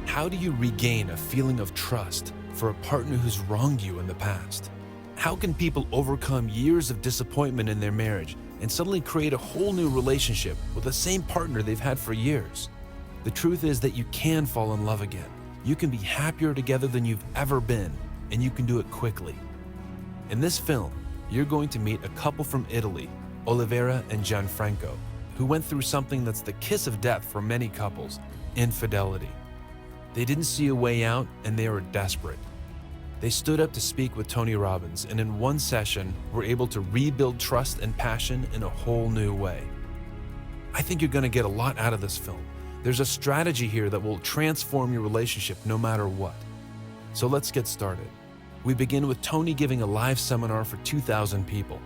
How do you regain a feeling of trust for a partner who's wronged you in the past? How can people overcome years of disappointment in their marriage and suddenly create a whole new relationship with the same partner they've had for years? The truth is that you can fall in love again. You can be happier together than you've ever been, and you can do it quickly. In this film, you're going to meet a couple from Italy, Olivera and Gianfranco, who went through something that's the kiss of death for many couples: infidelity. They didn't see a way out, and they were desperate. They stood up to speak with Tony Robbins, and in one session were able to rebuild trust and passion in a whole new way. I think you're going to get a lot out of this film. There's a strategy here that will transform your relationship no matter what. So let's get started. We begin with Tony giving a live seminar for 2,000 people.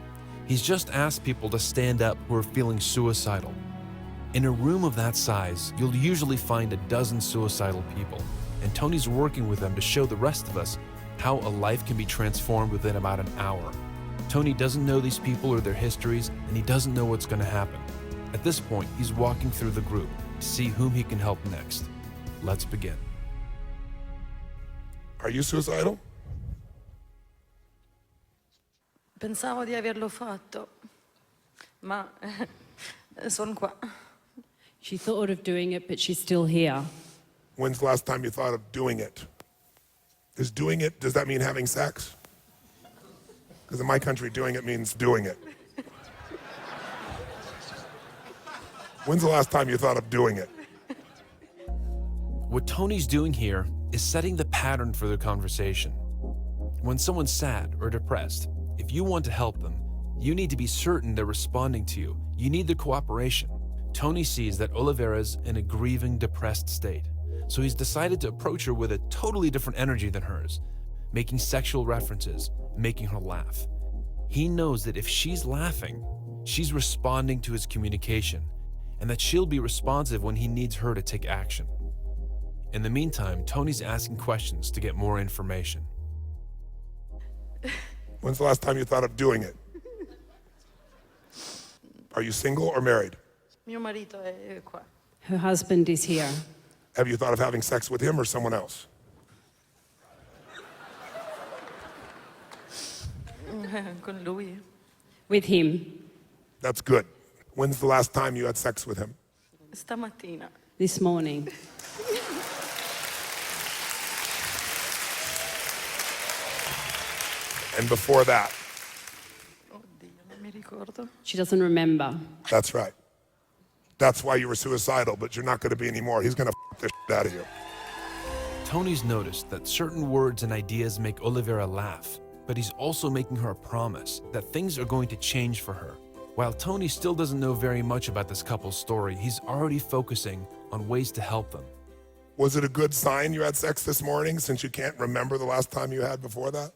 He's just asked people to stand up who are feeling suicidal. In a room of that size, you'll usually find a dozen suicidal people, and Tony's working with them to show the rest of us how a life can be transformed within about an hour. Tony doesn't know these people or their histories, and he doesn't know what's going to happen. At this point, he's walking through the group to see whom he can help next. Let's begin. Are you suicidal? Pensavo di averlo fatto, ma sono qua. She thought of doing it, but she's still here. When's the last time you thought of doing it? Is doing it, does that mean having sex? Because in my country, doing it means doing it. When's the last time you thought of doing it? What Tony's doing here is setting the pattern for the conversation. When someone's sad or depressed, if you want to help them, you need to be certain they're responding to you. You need their cooperation. Tony sees that Olivera's in a grieving, depressed state, so he's decided to approach her with a totally different energy than hers, making sexual references, making her laugh. He knows that if she's laughing, she's responding to his communication, and that she'll be responsive when he needs her to take action. In the meantime, Tony's asking questions to get more information. When's the last time you thought of doing it? Are you single or married? Mio marito è qua. Her husband is here. Have you thought of having sex with him or someone else? Con lui. With him. That's good. When's the last time you had sex with him? Stamattina. This morning. And before that? Oddio, non mi ricordo. She doesn't remember. That's right. That's why you were suicidal, but you're not going to be anymore. He's going to the shit out of you. Tony's noticed that certain words and ideas make Olivera laugh, but he's also making her a promise that things are going to change for her. While Tony still doesn't know very much about this couple's story, he's already focusing on ways to help them. Was it a good sign you had sex this morning since you can't remember the last time you had before that?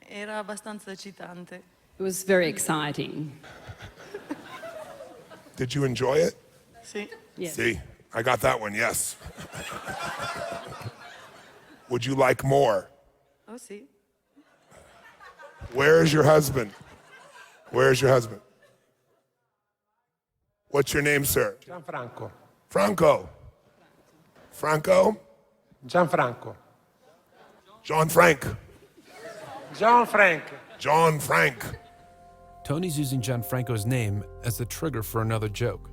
Era abbastanza eccitante. It was very exciting. Did you enjoy it? Sì. Yes. See, I got that one, yes. Would you like more? Oh sì. Where is your husband? Where is your husband? What's your name, sir? Gianfranco. Franco. Franco? Gianfranco. John Frank. John Frank. John Frank. Tony's using Gianfranco's name as the trigger for another joke,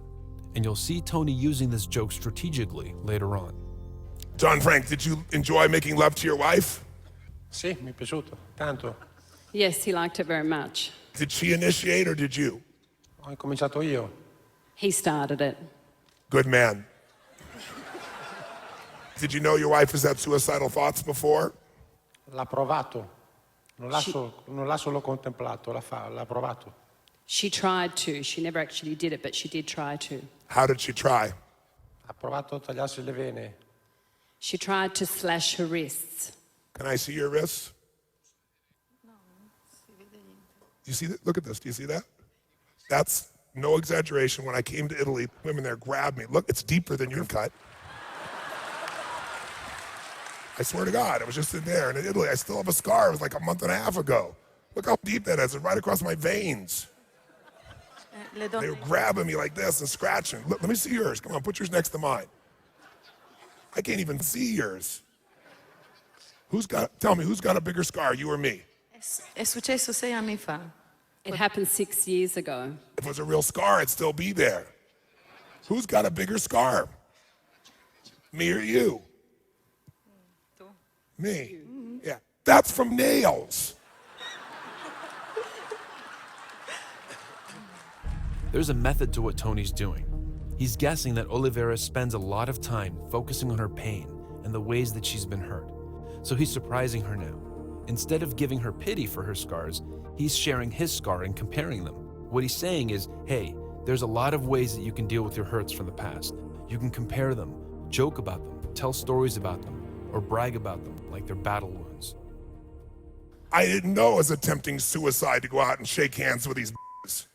and you'll see Tony using this joke strategically later on. John Frank, did you enjoy making love to your wife? Sì, mi è piaciuto, tanto. Yes, he liked it very much. Did she initiate or did you? Ho incominciato io. He started it. Good man. Did you know your wife has had suicidal thoughts before? L'ha provato. Non l'ha solo contemplato, l'ha provato. She tried to. She never actually did it, but she did try to. How did she try? Ha provato a tagliarsi le vene. She tried to slash her wrists. Can I see your wrists? No, non si vede niente. You see that? Look at this. Do you see that? That's no exaggeration. When I came to Italy, women there grabbed me. Look, it's deeper than your cut. I swear to God, I was just in there. And in Italy, I still have a scar. It was like a month and a half ago. Look how deep that is. It's right across my veins. Le They were donne, grabbing me like this and scratching. Look, let me see yours. Come on, put yours next to mine. I can't even see yours. Tell me, who's got a bigger scar, you or me? è successo 6 anni fa. It happened 6 years ago. If it was a real scar, it'd still be there. Who's got a bigger scar? Me or you? Tu. Me. Yeah. That's from nails. There's a method to what Tony's doing. He's guessing that Olivera spends a lot of time focusing on her pain and the ways that she's been hurt. So he's surprising her now. Instead of giving her pity for her scars, he's sharing his scar and comparing them. What he's saying is, hey, there's a lot of ways that you can deal with your hurts from the past. You can compare them, joke about them, tell stories about them, or brag about them like they're battle wounds. I didn't know I was attempting suicide to go out and shake hands with these b****s.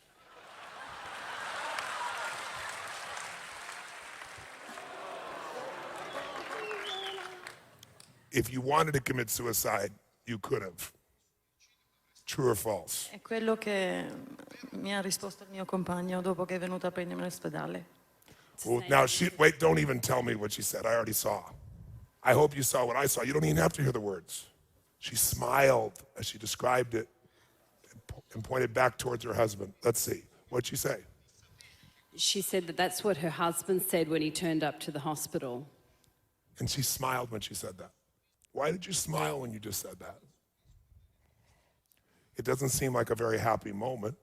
If you wanted to commit suicide, you could have. True or false? È quello che mi ha risposto il mio compagno dopo che è venuto a prendermi all'ospedale. Well, now, wait, don't even tell me what she said. I already saw. I hope you saw what I saw. You don't even have to hear the words. She smiled as she described it and pointed back towards her husband. Let's see. What'd she say? She said that that's what her husband said when he turned up to the hospital. And she smiled when she said that. Why did you smile when you just said that? It doesn't seem like a very happy moment.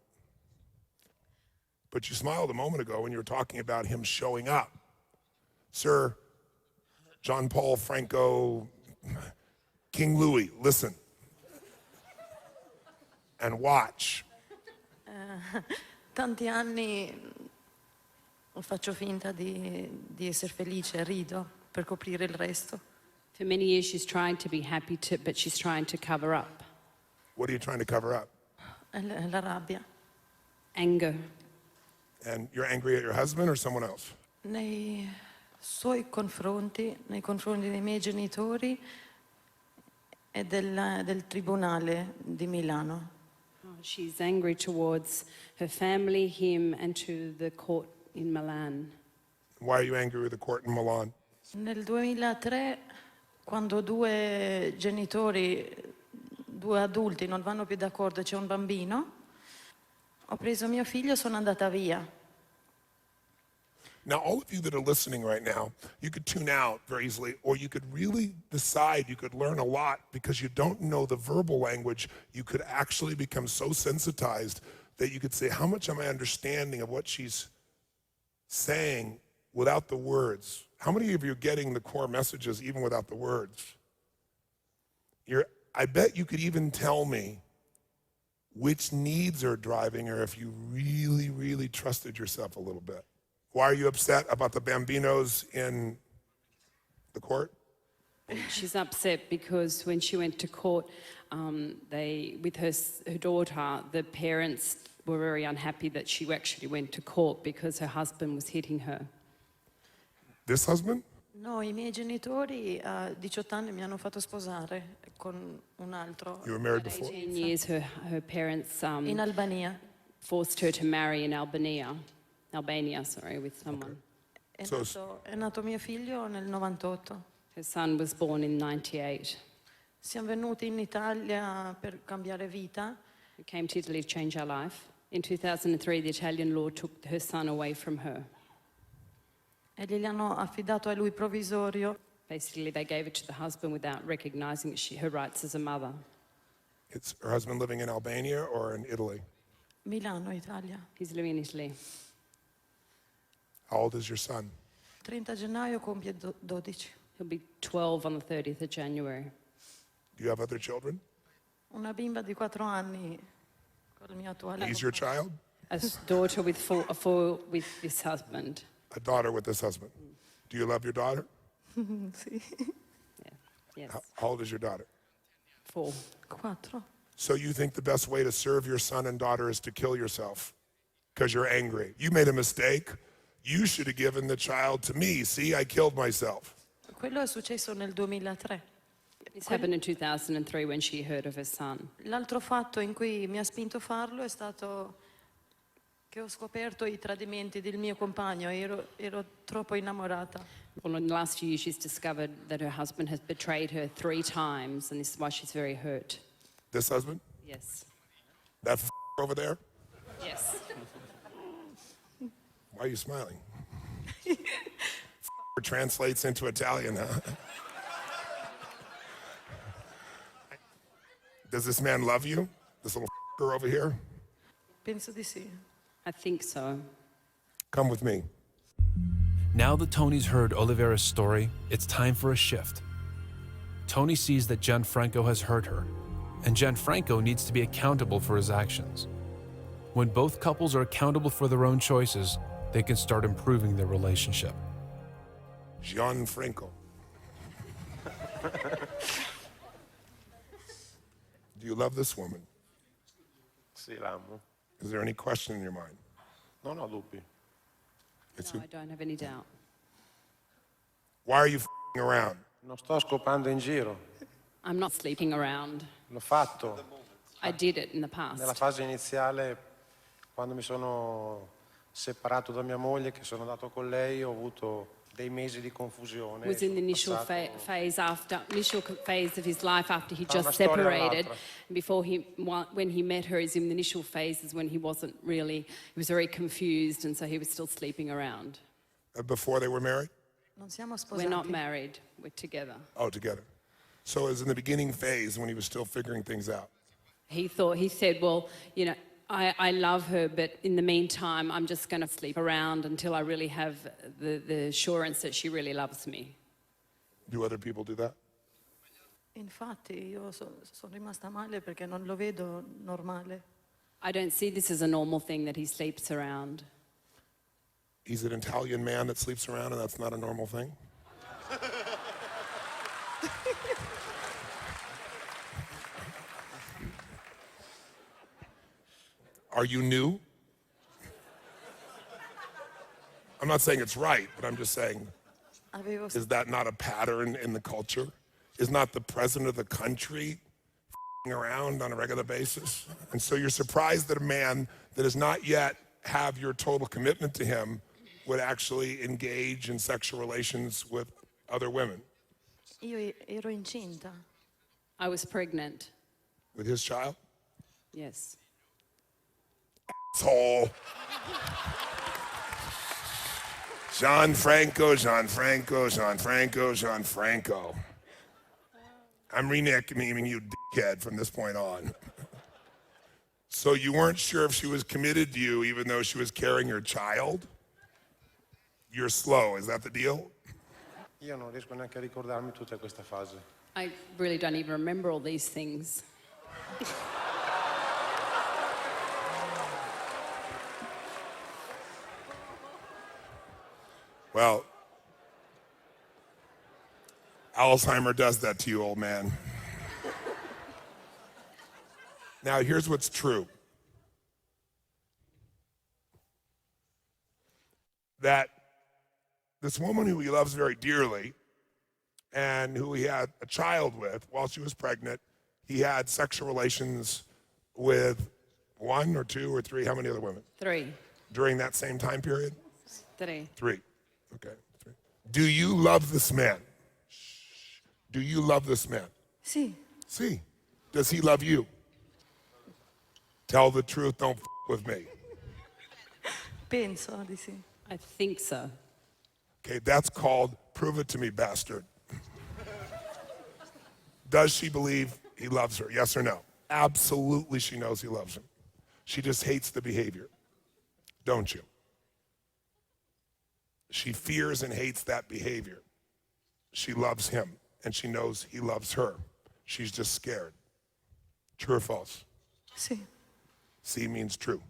But you smiled a moment ago when you were talking about him showing up. Sir, John Paul Franco, King Louis, listen. And watch. Tanti anni faccio finta di essere felice, rido per coprire il resto. For many years she's trying to be happy, but she's trying to cover up. What are you trying to cover up? È la rabbia. Anger. And you're angry at your husband or someone else? Nei suoi confronti, nei confronti dei miei genitori e del tribunale di Milano. She's angry towards her family, him, and to the court in Milan. Why are you angry with the court in Milan? Nel 2003, quando due genitori, due adulti non vanno più d'accordo e c'è un bambino, ho preso mio figlio e sono andata via. Now, all of you that are listening right now, you could tune out very easily, or you could really decide you could learn a lot because you don't know the verbal language. You could actually become so sensitized that you could say, how much am I understanding of what she's saying without the words? How many of you are getting the core messages even without the words? I bet you could even tell me which needs are driving her if you really, really trusted yourself a little bit. Why are you upset about the bambinos in the court? She's upset because when she went to court, with her daughter, the parents were very unhappy that she actually went to court because her husband was hitting her. This husband? No, i miei genitori a 18 anni mi hanno fatto sposare con un altro. You were married before? 18 years, her parents In Albania. forced her to marry in Albania, with someone. È nato mio figlio nel 98. Her son was born in 98. Siamo venuti in Italia per cambiare vita. We came to Italy to change our life. In 2003, the Italian law took her son away from her. E glieli hanno affidato a lui provvisorio. Basically, they gave it to the husband without recognizing her rights as a mother. Is her husband living in Albania or in Italy? Milano, Italia. He's living in Italy. How old is your son? 30 gennaio compie 12. He'll be 12 on the 30th of January. Do you have other children? Una bimba di 4 anni con il mio attuale. He's your child? A daughter with four with this husband. A daughter with this husband. Do you love your daughter? Sì. Yeah. Yes. How old is your daughter? 4. 4. So you think the best way to serve your son and daughter is to kill yourself because you're angry. You made a mistake. You should have given the child to me. See, I killed myself. Quello è successo nel 2003. This happened in 2003 when she heard of her son. L'altro fatto in cui mi ha spinto a farlo è stato che ho scoperto i tradimenti del mio compagno, ero troppo innamorata. Well, in the last few years, she's discovered that her husband has betrayed her 3 times, and this is why she's very hurt. This husband? Yes. That over there? Yes. Why are you smiling? Translates into Italian, huh? Does this man love you? This little over here? Penso di sì. I think so. Come with me. Now that Tony's heard Oliveira's story, it's time for a shift. Tony sees that Gianfranco has hurt her, and Gianfranco needs to be accountable for his actions. When both couples are accountable for their own choices, they can start improving their relationship. Gianfranco. Do you love this woman? Sì, l'amo. Is there any question in your mind? Non ho dubbi. It's No, I don't have any doubt. Why are you around? Non sto scopando in giro. I'm not sleeping around. L'ho fatto. I did it in the Nella past. fase iniziale, quando mi sono separato da mia moglie, che sono andato con lei, ho avuto dei mesi di confusione. Was in the Sono passato- initial phase of his life after he Da una just storia separated. all'altra. Before when he met her, is in the initial phases when he wasn't really, he was very confused, and so he was still sleeping around. Before they were married? Non siamo We're not sposati. married, we're together. Oh, together. So it was in the beginning phase when he was still figuring things out. He said, well, you know, I love her, but in the meantime, I'm just going to sleep around until I really have the assurance that she really loves me. Do other people do that? Infatti io sono rimasta male perché non lo vedo normale. I don't see this as a normal thing that he sleeps around. He's an Italian man that sleeps around and that's not a normal thing? Are you new? I'm not saying it's right, but I'm just saying, Avevo is that not a pattern in the culture? Is not the president of the country around on a regular basis? And so you're surprised that a man that does not yet have your total commitment to him would actually engage in sexual relations with other women. Io ero incinta. I was pregnant. With his child? Yes. Asshole. Gianfranco. I'm renaming you dickhead from this point on. So you weren't sure if she was committed to you even though she was carrying your child? You're slow, is that the deal? Io non riesco neanche a ricordarmi tutta questa fase. I really don't even remember all these things. Well, Alzheimer does that to you, old man. Now, here's what's true. That this woman who he loves very dearly and who he had a child with while she was pregnant, he had sexual relations with 1 or 2 or 3, how many other women? 3. During that same time period? 3. 3. Okay. 3. Do you love this man? Do you love this man? Sì, See. Does he love you? Tell the truth, don't with me. penso di sì. I think so. Okay, that's called prove it to me, bastard. Does she believe he loves her? Yes or no? Absolutely she knows he loves him. She just hates the behavior. Don't you? She fears and hates that behavior. She loves him and she knows he loves her. She's just scared. True or false? Sì, C means true.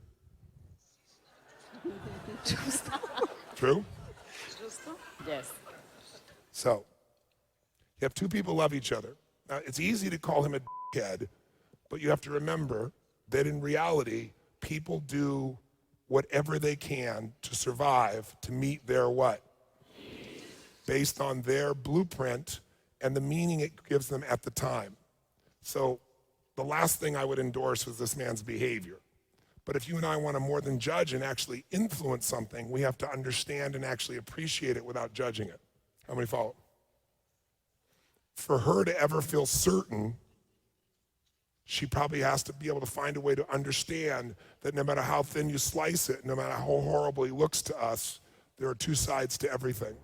giusto. True? Yes. So, you have 2 people love each other. Now, it's easy to call him a dickhead, but you have to remember that in reality, people do whatever they can to survive, to meet their what? Based on their blueprint and the meaning it gives them at the time. So, the last thing I would endorse was this man's behavior. But if you and I want to more than judge and actually influence something, we have to understand and actually appreciate it without judging it. How many follow? For her to ever feel certain, she probably has to be able to find a way to understand that no matter how thin you slice it, no matter how horrible he looks to us, there are two sides to everything.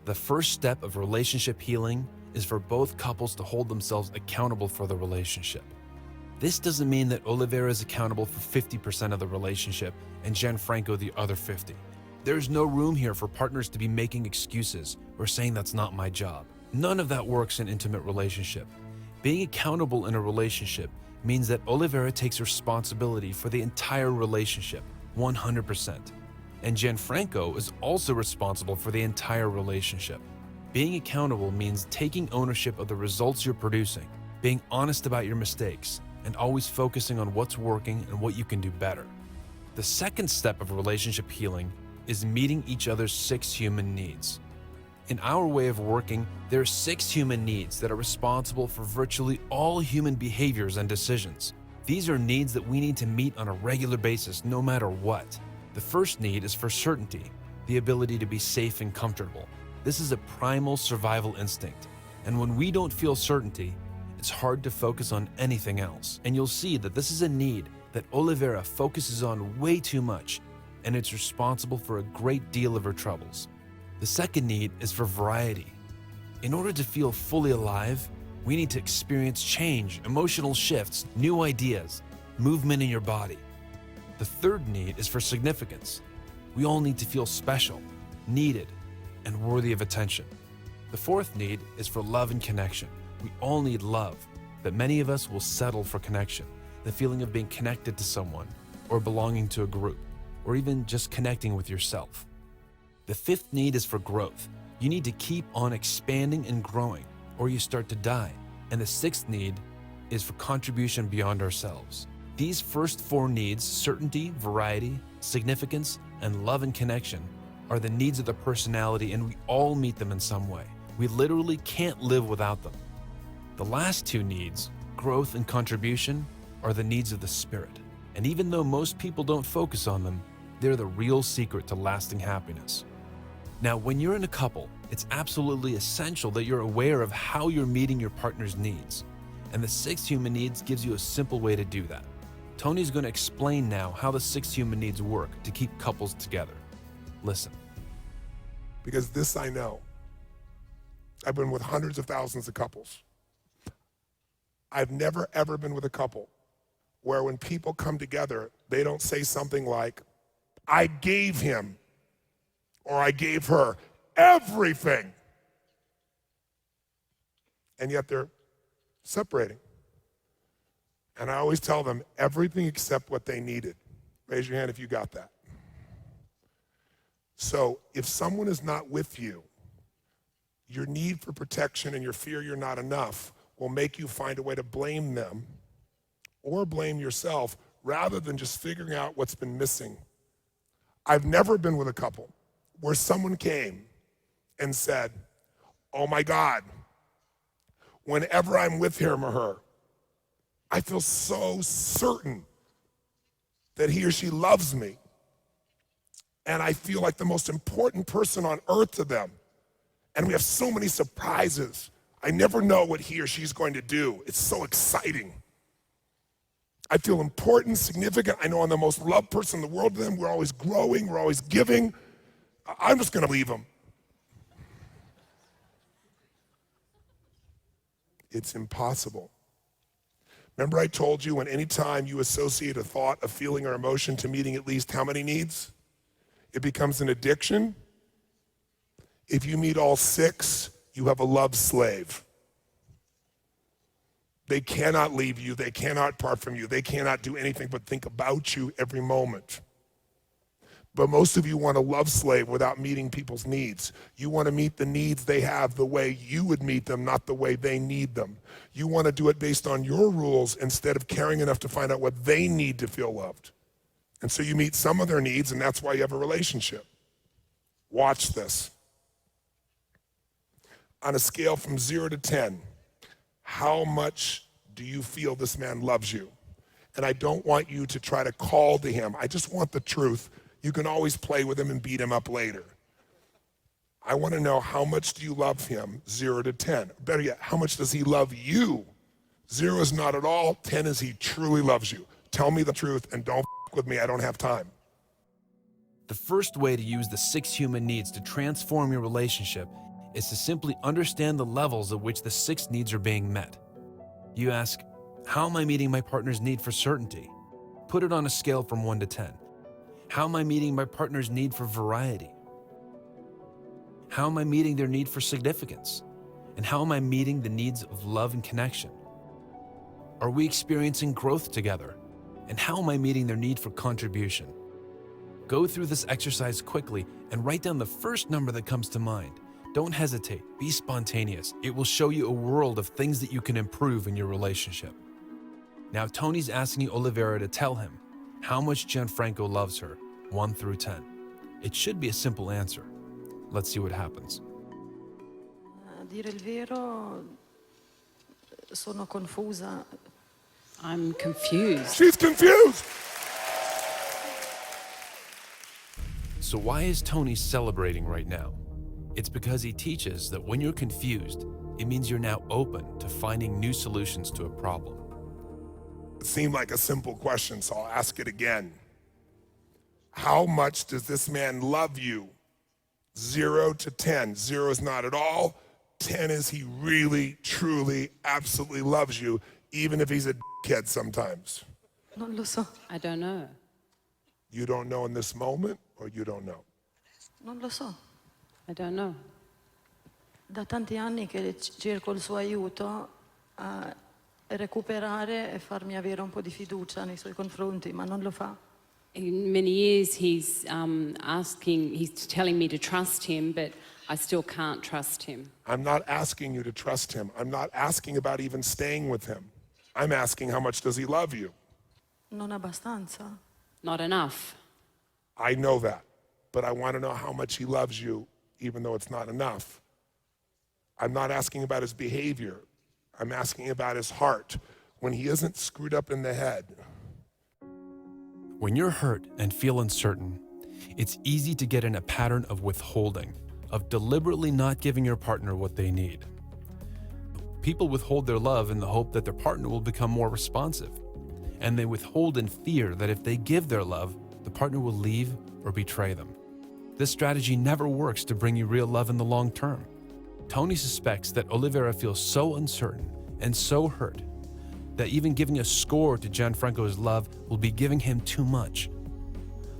The first step of relationship healing is for both couples to hold themselves accountable for the relationship. This doesn't mean that Oliveira is accountable for 50% of the relationship and Gianfranco the other 50. There's no room here for partners to be making excuses or saying that's not my job. None of that works in intimate relationship. Being accountable in a relationship means that Oliveira takes responsibility for the entire relationship, 100%. And Gianfranco is also responsible for the entire relationship. Being accountable means taking ownership of the results you're producing, being honest about your mistakes, and always focusing on what's working and what you can do better. The second step of relationship healing is meeting each other's 6 human needs. In our way of working, there are 6 human needs that are responsible for virtually all human behaviors and decisions. These are needs that we need to meet on a regular basis, no matter what. The first need is for certainty, the ability to be safe and comfortable. This is a primal survival instinct, and when we don't feel certainty, it's hard to focus on anything else. And you'll see that this is a need that Oliveira focuses on way too much, and it's responsible for a great deal of her troubles. The second need is for variety. In order to feel fully alive, we need to experience change, emotional shifts, new ideas, movement in your body. The third need is for significance. We all need to feel special, needed, and worthy of attention. The fourth need is for love and connection. We all need love, but many of us will settle for connection, the feeling of being connected to someone, or belonging to a group, or even just connecting with yourself. The fifth need is for growth. You need to keep on expanding and growing, or you start to die. And the sixth need is for contribution beyond ourselves. These first 4 needs, certainty, variety, significance, and love and connection, are the needs of the personality, and we all meet them in some way. We literally can't live without them. The last 2 needs, growth and contribution, are the needs of the spirit. And even though most people don't focus on them, they're the real secret to lasting happiness. Now, when you're in a couple, it's absolutely essential that you're aware of how you're meeting your partner's needs. And the 6 human needs gives you a simple way to do that. Tony's going to explain now how the 6 human needs work to keep couples together. Listen. Because this I know. I've been with hundreds of thousands of couples. I've never ever been with a couple where when people come together, they don't say something like, I gave him or I gave her everything. And yet they're separating. And I always tell them everything except what they needed. Raise your hand if you got that. So if someone is not with you, your need for protection and your fear you're not enough will make you find a way to blame them or blame yourself rather than just figuring out what's been missing. I've never been with a couple where someone came and said, oh my God, whenever I'm with him or her, I feel so certain that he or she loves me. And I feel like the most important person on earth to them. And we have so many surprises. I never know what he or she's going to do. It's so exciting. I feel important, significant. I know I'm the most loved person in the world to them. We're always growing. We're always giving. I'm just going to leave them. It's impossible. Remember I told you when anytime you associate a thought, a feeling, or emotion to meeting at least how many needs? It becomes an addiction. If you meet all 6, you have a love slave. They cannot leave you. They cannot part from you. They cannot do anything but think about you every moment. But most of you want a love slave without meeting people's needs. You want to meet the needs they have the way you would meet them, not the way they need them. You want to do it based on your rules instead of caring enough to find out what they need to feel loved. And so you meet some of their needs, and that's why you have a relationship. Watch this. On a scale from 0 to 10, how much do you feel this man loves you? And I don't want you to try to call to him. I just want the truth. You can always play with him and beat him up later. I want to know, how much do you love him, 0 to 10? Better yet, how much does he love you? 0 is not at all, 10 is he truly loves you. Tell me the truth and don't f with me, I don't have time. The first way to use the 6 human needs to transform your relationship is to simply understand the levels at which the 6 needs are being met. You ask, how am I meeting my partner's need for certainty? Put it on a scale from 1 to 10. How am I meeting my partner's need for variety? How am I meeting their need for significance? And how am I meeting the needs of love and connection? Are we experiencing growth together? And how am I meeting their need for contribution? Go through this exercise quickly and write down the first number that comes to mind. Don't hesitate, be spontaneous. It will show you a world of things that you can improve in your relationship. Now Tony's asking Olivera to tell him how much Gianfranco loves her, 1 through 10. It should be a simple answer. Let's see what happens. A dire il vero, sono confusa. I'm confused. She's confused. So why is Tony celebrating right now? It's because he teaches that when you're confused, it means you're now open to finding new solutions to a problem. It seemed like a simple question, so I'll ask it again. How much does this man love you? 0 to 10. 0 is not at all. 10 is he really, truly, absolutely loves you, even if he's a dickhead sometimes. Non lo so, I don't know. You don't know in this moment, or you don't know? non lo so. I don't know. Da tanti anni che cerco il suo aiuto a recuperare e farmi avere un po' di fiducia nei suoi confronti, ma non lo fa. In many years, he's telling me to trust him, but I still can't trust him. I'm not asking you to trust him. I'm not asking about even staying with him. I'm asking, how much does he love you? Non abbastanza. Not enough. I know that, but I want to know how much he loves you, even though it's not enough. I'm not asking about his behavior. I'm asking about his heart, when he isn't screwed up in the head. When you're hurt and feel uncertain, it's easy to get in a pattern of withholding, of deliberately not giving your partner what they need. People withhold their love in the hope that their partner will become more responsive, and they withhold in fear that if they give their love, the partner will leave or betray them. This strategy never works to bring you real love in the long term. Tony suspects that Olivera feels so uncertain and so hurt that even giving a score to Gianfranco's love will be giving him too much.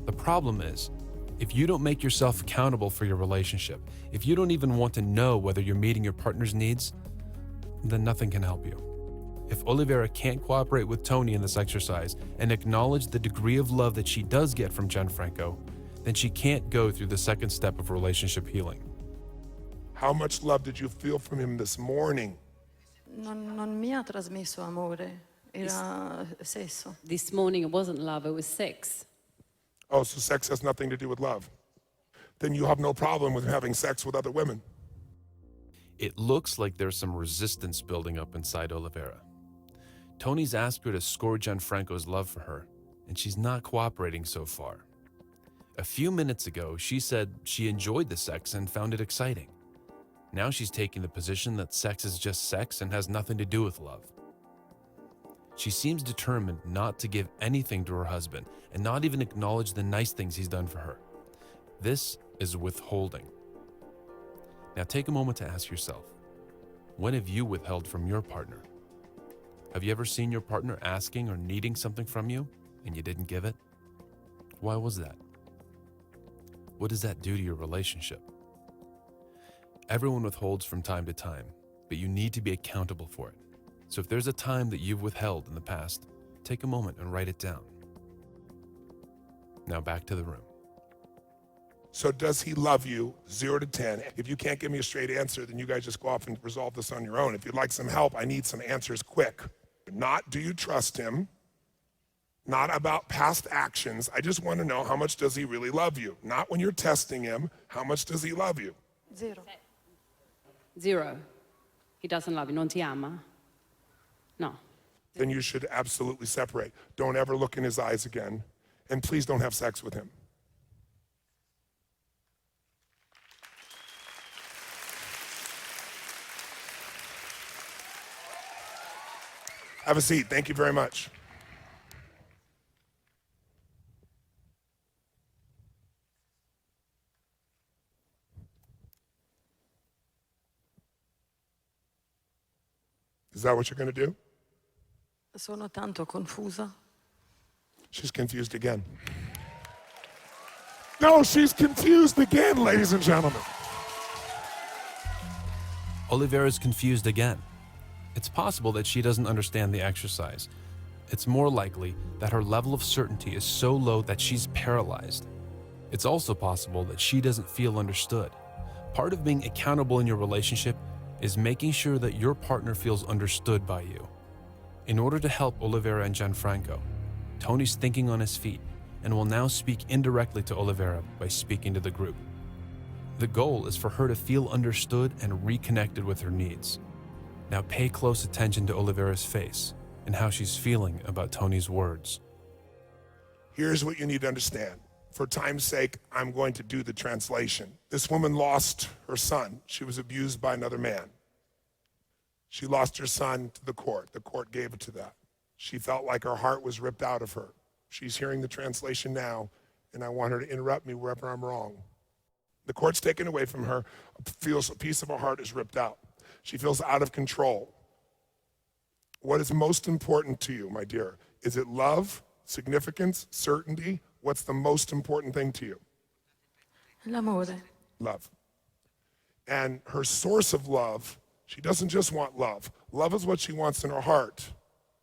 The problem is, if you don't make yourself accountable for your relationship, if you don't even want to know whether you're meeting your partner's needs, then nothing can help you. If Olivera can't cooperate with Tony in this exercise and acknowledge the degree of love that she does get from Gianfranco, then she can't go through the second step of relationship healing. How much love did you feel from him this morning? Non mi ha trasmesso amore, era sesso. This morning it wasn't love, it was sex. Oh, so sex has nothing to do with love. Then you have no problem with having sex with other women. It looks like there's some resistance building up inside Olivera. Tony's asked her to score Gianfranco's love for her, and she's not cooperating so far. A few minutes ago, she said she enjoyed the sex and found it exciting. Now she's taking the position that sex is just sex and has nothing to do with love. She seems determined not to give anything to her husband and not even acknowledge the nice things he's done for her. This is withholding. Now take a moment to ask yourself, when have you withheld from your partner? Have you ever seen your partner asking or needing something from you and you didn't give it? Why was that? What does that do to your relationship? Everyone withholds from time to time, but you need to be accountable for it. So if there's a time that you've withheld in the past, take a moment and write it down. Now back to the room. So does he love you, 0 to 10? If you can't give me a straight answer, then you guys just go off and resolve this on your own. If you'd like some help, I need some answers quick. Not do you trust him, not about past actions. I just want to know, how much does he really love you? Not when you're testing him, how much does he love you? 0. 0. He doesn't love you. Non ti ama? No. then you should absolutely separate. Don't ever look in his eyes again, and please don't have sex with him. Have a seat. Thank you very much. Is that what you're going to do? Sono tanto confusa. She's confused again. No, she's confused again, ladies and gentlemen. Olivera is confused again. It's possible that she doesn't understand the exercise. It's more likely that her level of certainty is so low that she's paralyzed. It's also possible that she doesn't feel understood. Part of being accountable in your relationship is making sure that your partner feels understood by you. In order to help Olivera and Gianfranco, Tony's thinking on his feet and will now speak indirectly to Olivera by speaking to the group. The goal is for her to feel understood and reconnected with her needs. Now pay close attention to Olivera's face and how she's feeling about Tony's words. Here's what you need to understand. For time's sake, I'm going to do the translation. This woman lost her son. She was abused by another man. She lost her son to the court. The court gave it to that. She felt like her heart was ripped out of her. She's hearing the translation now, and I want her to interrupt me wherever I'm wrong. The court's taken away from her, feels a piece of her heart is ripped out. She feels out of control. What is most important to you, my dear? Is it love, significance, certainty? What's the most important thing to you? L'amore. Love. And her source of love, she doesn't just want love. Love is what she wants in her heart.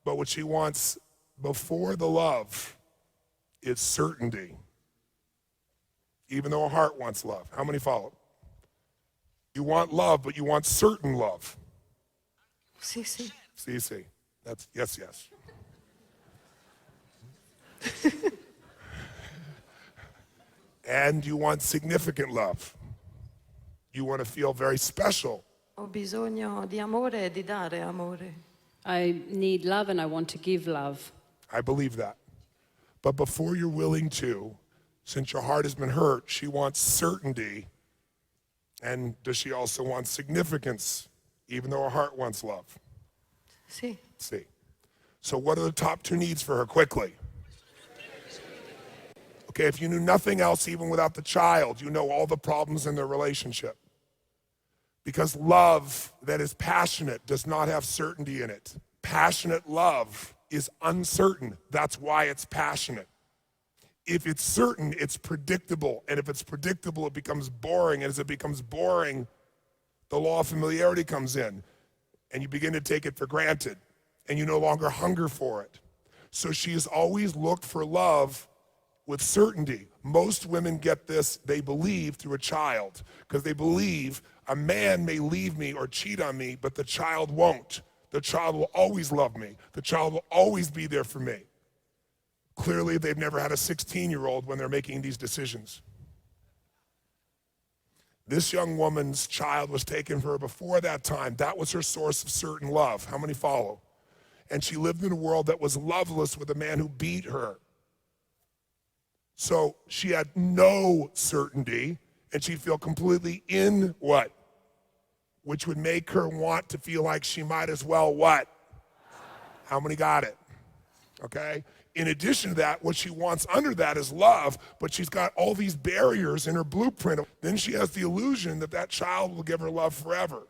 But what she wants before the love is certainty. Even though her heart wants love. How many follow? You want love, but you want certain love. Sì, sì. See. That's yes. And you want significant love. You want to feel very special. Ho bisogno di amore e di dare amore. I need love and I want to give love. I believe that. But before you're willing to, since your heart has been hurt, she wants certainty. And does she also want significance, even though her heart wants love? Sì. See. So what are the top two needs for her quickly? Okay, if you knew nothing else, even without the child, you know all the problems in their relationship. Because love that is passionate does not have certainty in it. Passionate love is uncertain. That's why it's passionate. If it's certain, it's predictable. And if it's predictable, it becomes boring. And as it becomes boring, the law of familiarity comes in. And you begin to take it for granted. And you no longer hunger for it. So she has always looked for love with certainty. Most women get this, they believe, through a child. Because they believe a man may leave me or cheat on me, but the child won't. The child will always love me. The child will always be there for me. Clearly, they've never had a 16-year-old when they're making these decisions. This young woman's child was taken from her before that time. That was her source of certain love. How many follow? And she lived in a world that was loveless with a man who beat her. So she had no certainty, and she'd feel completely in what? Which would make her want to feel like she might as well what? How many got it? Okay? In addition to that, what she wants under that is love, but she's got all these barriers in her blueprint. Then she has the illusion that that child will give her love forever.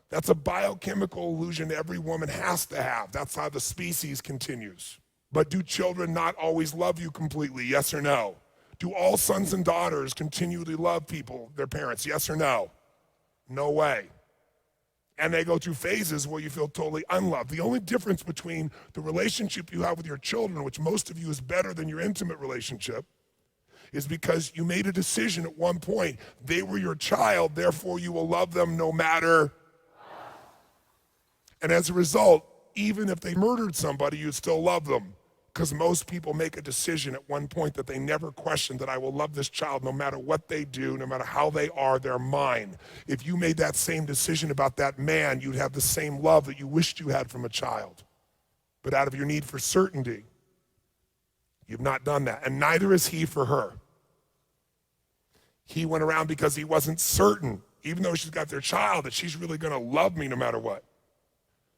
That's a biochemical illusion every woman has to have. That's how the species continues. But do children not always love you completely? Yes or no? Do all sons and daughters continually love people, their parents? Yes or no? No way. And they go through phases where you feel totally unloved. The only difference between the relationship you have with your children, which most of you is better than your intimate relationship, is because you made a decision at one point. They were your child, therefore you will love them no matter. And as a result, even if they murdered somebody, you'd still love them. Because most people make a decision at one point that they never question, that I will love this child no matter what they do, no matter how they are, they're mine. If you made that same decision about that man, you'd have the same love that you wished you had from a child. but out of your need for certainty. You've not done that, and neither is he for her. He went around because he wasn't certain, even though she's got their child, that she's really gonna love me no matter what.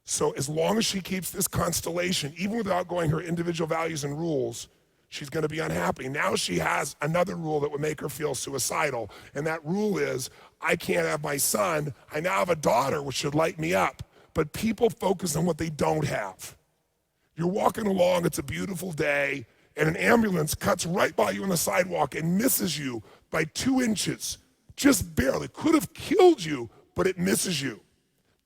So as long as she keeps this constellation, even without going her individual values and rules, she's gonna be unhappy. Now she has another rule that would make her feel suicidal, and that rule is, I can't have my son, I now have a daughter, which should light me up. But people focus on what they don't have. You're walking along, it's a beautiful day, and an ambulance cuts right by you on the sidewalk and misses you by 2 inches, just barely. Could have killed you, but it misses you.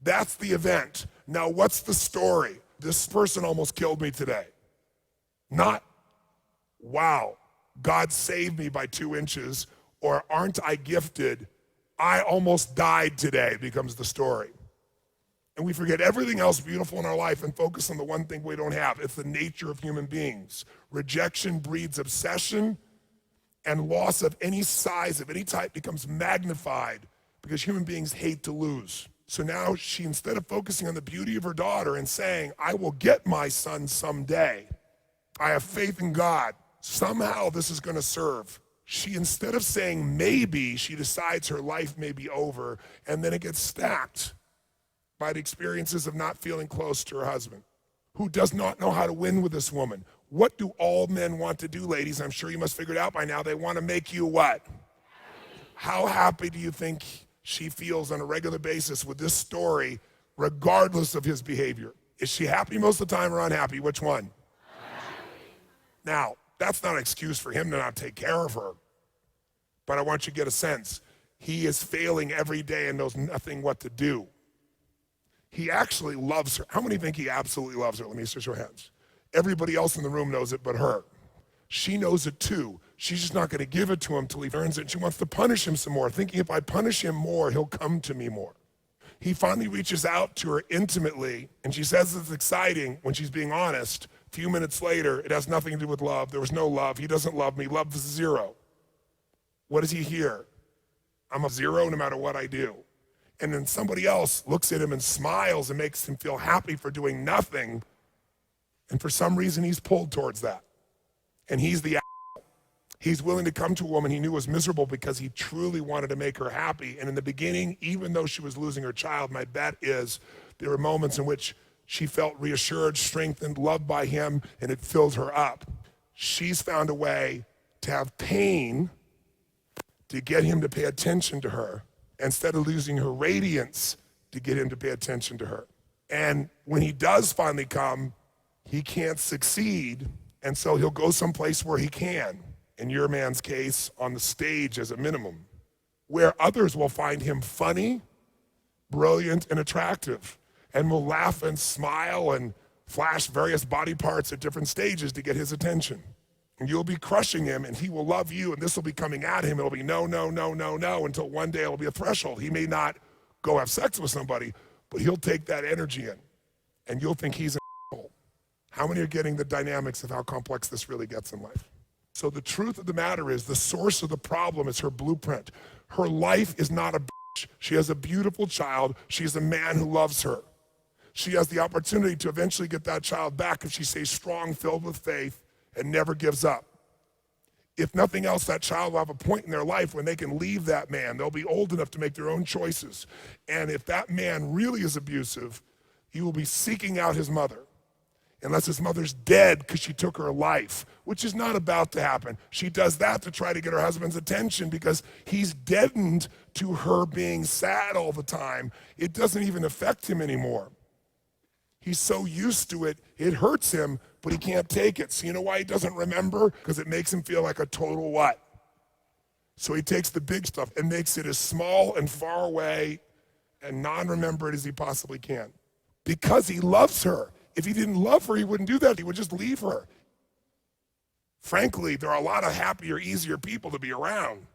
That's the event. Now, what's the story? This person almost killed me today. Not, wow, God saved me by 2 inches, or aren't I gifted? I almost died today becomes the story. And we forget everything else beautiful in our life and focus on the one thing we don't have. It's the nature of human beings. Rejection breeds obsession, and loss of any size, of any type, becomes magnified because human beings hate to lose. So now she, instead of focusing on the beauty of her daughter and saying, I will get my son someday, I have faith in God, somehow this is gonna serve. She, instead of saying maybe, she decides her life may be over, and then it gets stacked by the experiences of not feeling close to her husband, who does not know how to win with this woman. What do all men want to do, ladies? I'm sure you must figure it out by now. They want to make you what? How happy do you think she feels on a regular basis with this story, regardless of his behavior? Is she happy most of the time or unhappy? Which one? Now, that's not an excuse for him to not take care of her, but I want you to get a sense. He is failing every day and knows nothing what to do. He actually loves her. How many think he absolutely loves her? Let me see your hands. Everybody else in the room knows it but her. She knows it too. She's just not gonna give it to him till he earns it. She wants to punish him some more, thinking if I punish him more, he'll come to me more. He finally reaches out to her intimately, and she says it's exciting when she's being honest. A few minutes later, it has nothing to do with love. There was no love. He doesn't love me. Love is 0. What does he hear? I'm a 0 no matter what I do. And then somebody else looks at him and smiles and makes him feel happy for doing nothing. And for some reason, he's pulled towards that. And he's the asshole. He's willing to come to a woman he knew was miserable because he truly wanted to make her happy. And in the beginning, even though she was losing her child, my bet is there were moments in which she felt reassured, strengthened, loved by him, and it filled her up. She's found a way to have pain to get him to pay attention to her, instead of losing her radiance to get him to pay attention to her. And when he does finally come, he can't succeed, and so he'll go someplace where he can. In your man's case, on the stage as a minimum, where others will find him funny, brilliant, and attractive, and will laugh and smile and flash various body parts at different stages to get his attention. And you'll be crushing him, and he will love you, and this will be coming at him. It'll be no, no, no, no, no, until one day it'll be a threshold. He may not go have sex with somebody, but he'll take that energy in, and you'll think he's an asshole. How many are getting the dynamics of how complex this really gets in life? So the truth of the matter is, the source of the problem is her blueprint. Her life is not a bitch. She has a beautiful child. She's a man who loves her. She has the opportunity to eventually get that child back if she stays strong, filled with faith, and never gives up. If nothing else, that child will have a point in their life when they can leave that man. They'll be old enough to make their own choices. And if that man really is abusive, he will be seeking out his mother. Unless his mother's dead because she took her life, which is not about to happen. She does that to try to get her husband's attention because he's deadened to her being sad all the time. It doesn't even affect him anymore. He's so used to it, it hurts him, but he can't take it. So you know why he doesn't remember? Because it makes him feel like a total what? So he takes the big stuff and makes it as small and far away and non-remembered as he possibly can. Because he loves her. If he didn't love her, he wouldn't do that. He would just leave her. Frankly, there are a lot of happier, easier people to be around.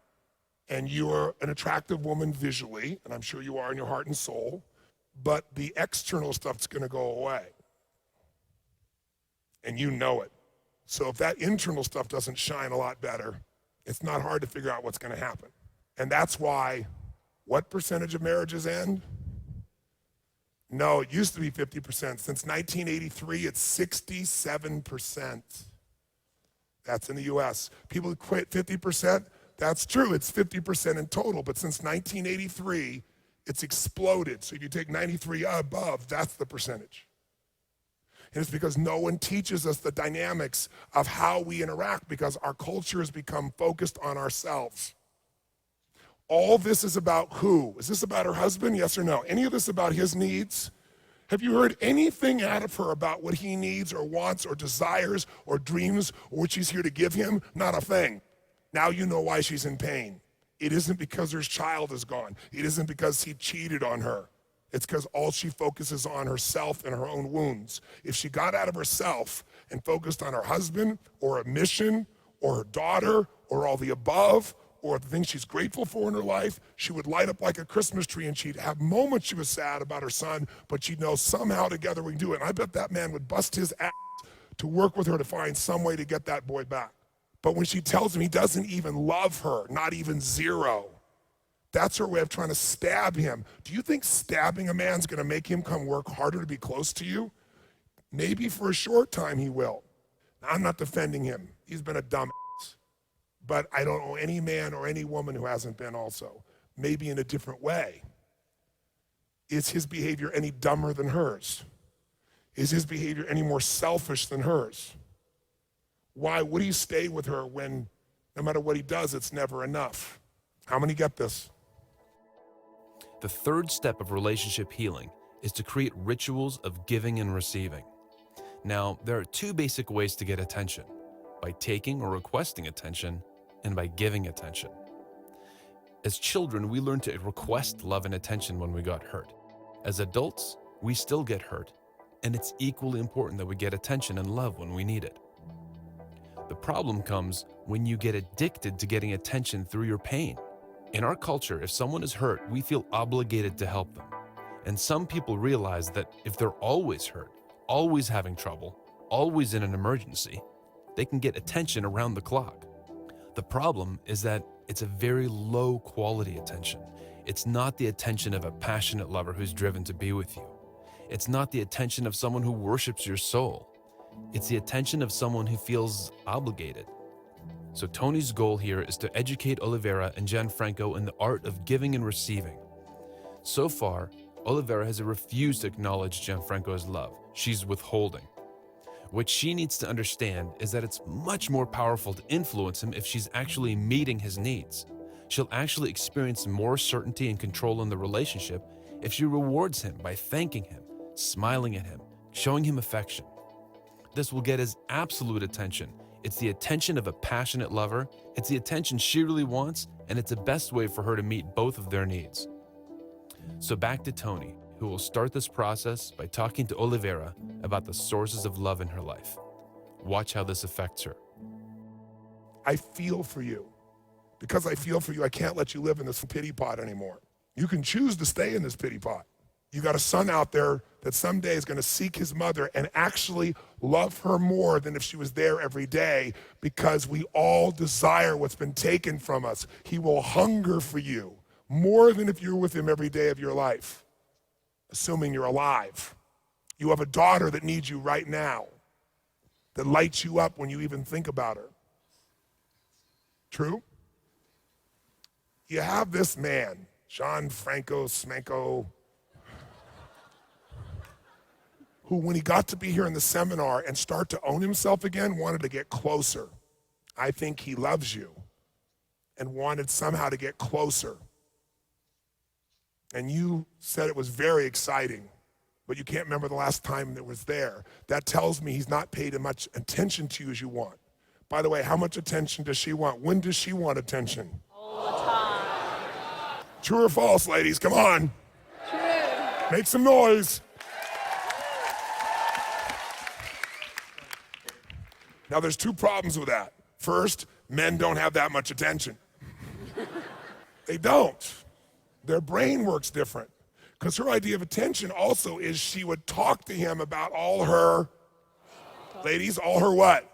And you're an attractive woman visually, and I'm sure you are in your heart and soul, but the external stuff's gonna go away. And you know it. So if that internal stuff doesn't shine a lot better, it's not hard to figure out what's gonna happen. And that's why, what percentage of marriages end? No, it used to be 50%. Since 1983, it's 67%. That's in the US. People who quit 50%, that's true, it's 50% in total, but since 1983, it's exploded. So if you take 93 above, that's the percentage. And it's because no one teaches us the dynamics of how we interact, because our culture has become focused on ourselves. All this is about who? Is this about her husband? Yes or no? Any of this about his needs? Have you heard anything out of her about what he needs or wants or desires or dreams or what she's here to give him? Not a thing. Now you know why she's in pain. It isn't because her child is gone. It isn't because he cheated on her. It's because all she focuses on herself and her own wounds. If she got out of herself and focused on her husband or a mission or her daughter or all the above, or the things she's grateful for in her life, she would light up like a Christmas tree, and she'd have moments she was sad about her son, but she'd know somehow together we can do it. And I bet that man would bust his ass to work with her to find some way to get that boy back. But when she tells him he doesn't even love her, not even zero, that's her way of trying to stab him. Do you think stabbing a man's gonna make him come work harder to be close to you? Maybe for a short time he will. Now, I'm not defending him. He's been a dumb. But I don't know any man or any woman who hasn't been also, maybe in a different way. Is his behavior any dumber than hers? Is his behavior any more selfish than hers? Why would he stay with her when no matter what he does, it's never enough? How many get this? The third step of relationship healing is to create rituals of giving and receiving. Now, there are two basic ways to get attention: by taking or requesting attention, and by giving attention. As children, we learn to request love and attention when we got hurt. As adults, we still get hurt, and it's equally important that we get attention and love when we need it. The problem comes when you get addicted to getting attention through your pain. In our culture, if someone is hurt, we feel obligated to help them. And some people realize that if they're always hurt, always having trouble, always in an emergency, they can get attention around the clock. The problem is that it's a very low quality attention. It's not the attention of a passionate lover who's driven to be with you. It's not the attention of someone who worships your soul. It's the attention of someone who feels obligated. So Tony's goal here is to educate Oliveira and Gianfranco in the art of giving and receiving. So far, Oliveira has refused to acknowledge Gianfranco's love. She's withholding. What she needs to understand is that it's much more powerful to influence him if she's actually meeting his needs. She'll actually experience more certainty and control in the relationship if she rewards him by thanking him, smiling at him, showing him affection. This will get his absolute attention. It's the attention of a passionate lover, it's the attention she really wants, and it's the best way for her to meet both of their needs. So back to Tony, who will start this process by talking to Oliveira about the sources of love in her life. Watch how this affects her. I feel for you. Because I feel for you, I can't let you live in this pity pot anymore. You can choose to stay in this pity pot. You got a son out there that someday is gonna seek his mother and actually love her more than if she was there every day, because we all desire what's been taken from us. He will hunger for you more than if you're with him every day of your life, assuming you're alive. You have a daughter that needs you right now, that lights you up when you even think about her. True? You have this man, Gianfranco Smanko, who when he got to be here in the seminar and start to own himself again, wanted to get closer. I think he loves you and wanted somehow to get closer. And you said it was very exciting, but you can't remember the last time that was there. That tells me he's not paid as much attention to you as you want. By the way, how much attention does she want? When does she want attention? All the time. True or false, ladies? Come on. True. Make some noise. Now, there's two problems with that. First, men don't have that much attention. They don't. Their brain works different. Because her idea of attention also is she would talk to him about all her, ladies, all her what?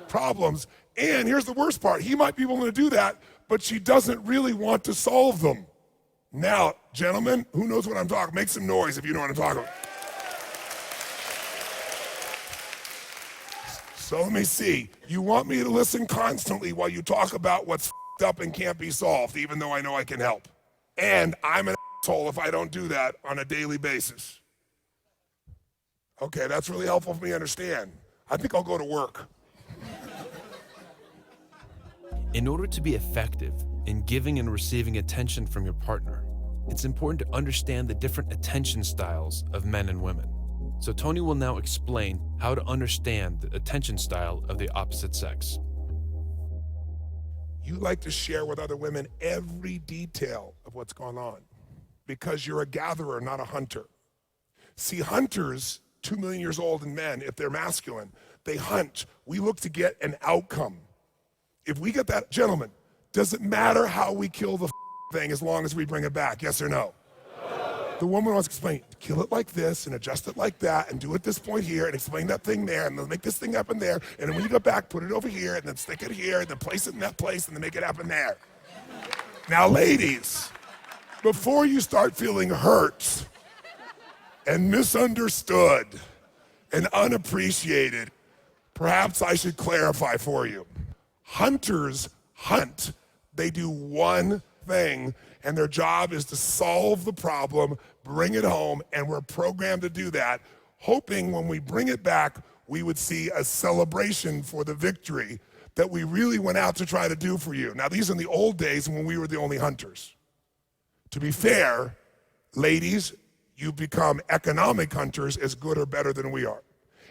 Problems. And here's the worst part. He might be willing to do that, but she doesn't really want to solve them. Now, gentlemen, who knows what I'm talking? Make some noise if you know what I'm talking about. So let me see. You want me to listen constantly while you talk about what's f***ed up and can't be solved, even though I know I can help. And I'm an asshole if I don't do that on a daily basis. Okay, that's really helpful for me to understand. I think I'll go to work. In order to be effective in giving and receiving attention from your partner, it's important to understand the different attention styles of men and women. So Tony will now explain how to understand the attention style of the opposite sex. You like to share with other women every detail of what's going on because you're a gatherer, not a hunter. See, hunters, 2 million years old in men, if they're masculine, they hunt. We look to get an outcome. If we get that, gentlemen, does it matter how we kill the thing as long as we bring it back? Yes or no? The woman wants to explain, kill it like this and adjust it like that and do it this point here and explain that thing there and then make this thing happen there and then when you go back, put it over here and then stick it here and then place it in that place and then make it happen there. Now, ladies, before you start feeling hurt and misunderstood and unappreciated, perhaps I should clarify for you. Hunters hunt. They do one thing, and their job is to solve the problem, bring it home, and we're programmed to do that, hoping when we bring it back, we would see a celebration for the victory that we really went out to try to do for you. Now, these are in the old days when we were the only hunters. To be fair, ladies, you've become economic hunters as good or better than we are.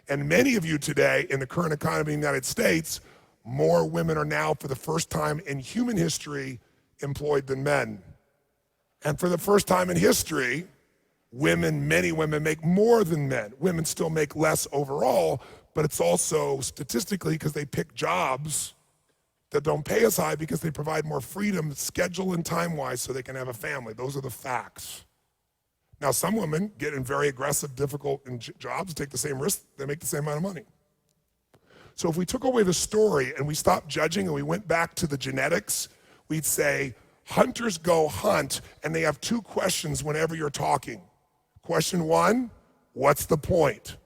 And many of you today, in the current economy in the United States, more women are now, for the first time in human history, employed than men. And for the first time in history, many women make more than men. Women still make less overall, but it's also statistically because they pick jobs that don't pay as high because they provide more freedom, schedule and time-wise, so they can have a family. Those are the facts. Now, some women get in very aggressive, difficult jobs, take the same risk, they make the same amount of money. So if we took away the story and we stopped judging and we went back to the genetics, we'd say, hunters go hunt, and they have two questions whenever you're talking. Question one, what's the point?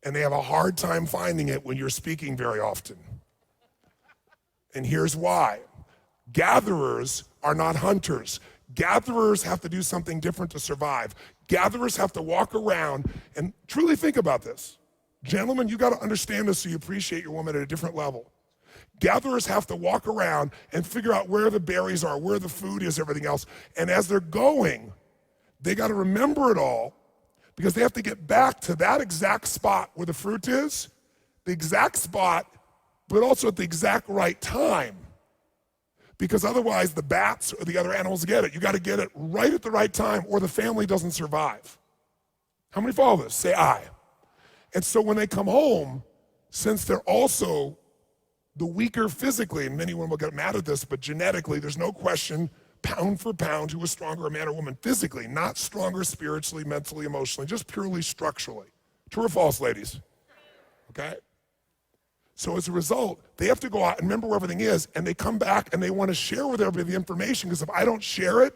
And they have a hard time finding it when you're speaking very often. And here's why. Gatherers are not hunters. Gatherers have to do something different to survive. Gatherers have to walk around and truly think about this. Gentlemen, you got to understand this so you appreciate your woman at a different level. Gatherers have to walk around and figure out where the berries are, where the food is, everything else. And as they're going, they got to remember it all because they have to get back to that exact spot where the fruit is, the exact spot, but also at the exact right time. Because otherwise the bats or the other animals get it. You got to get it right at the right time or the family doesn't survive. How many follow this? Say aye. And so when they come home, since they're also the weaker physically, and many women will get mad at this, but genetically, there's no question, pound for pound, who is stronger, a man or woman physically, not stronger spiritually, mentally, emotionally, just purely structurally. True or false, ladies? Okay? So as a result, they have to go out and remember where everything is, and they come back and they want to share with everybody the information, because if I don't share it,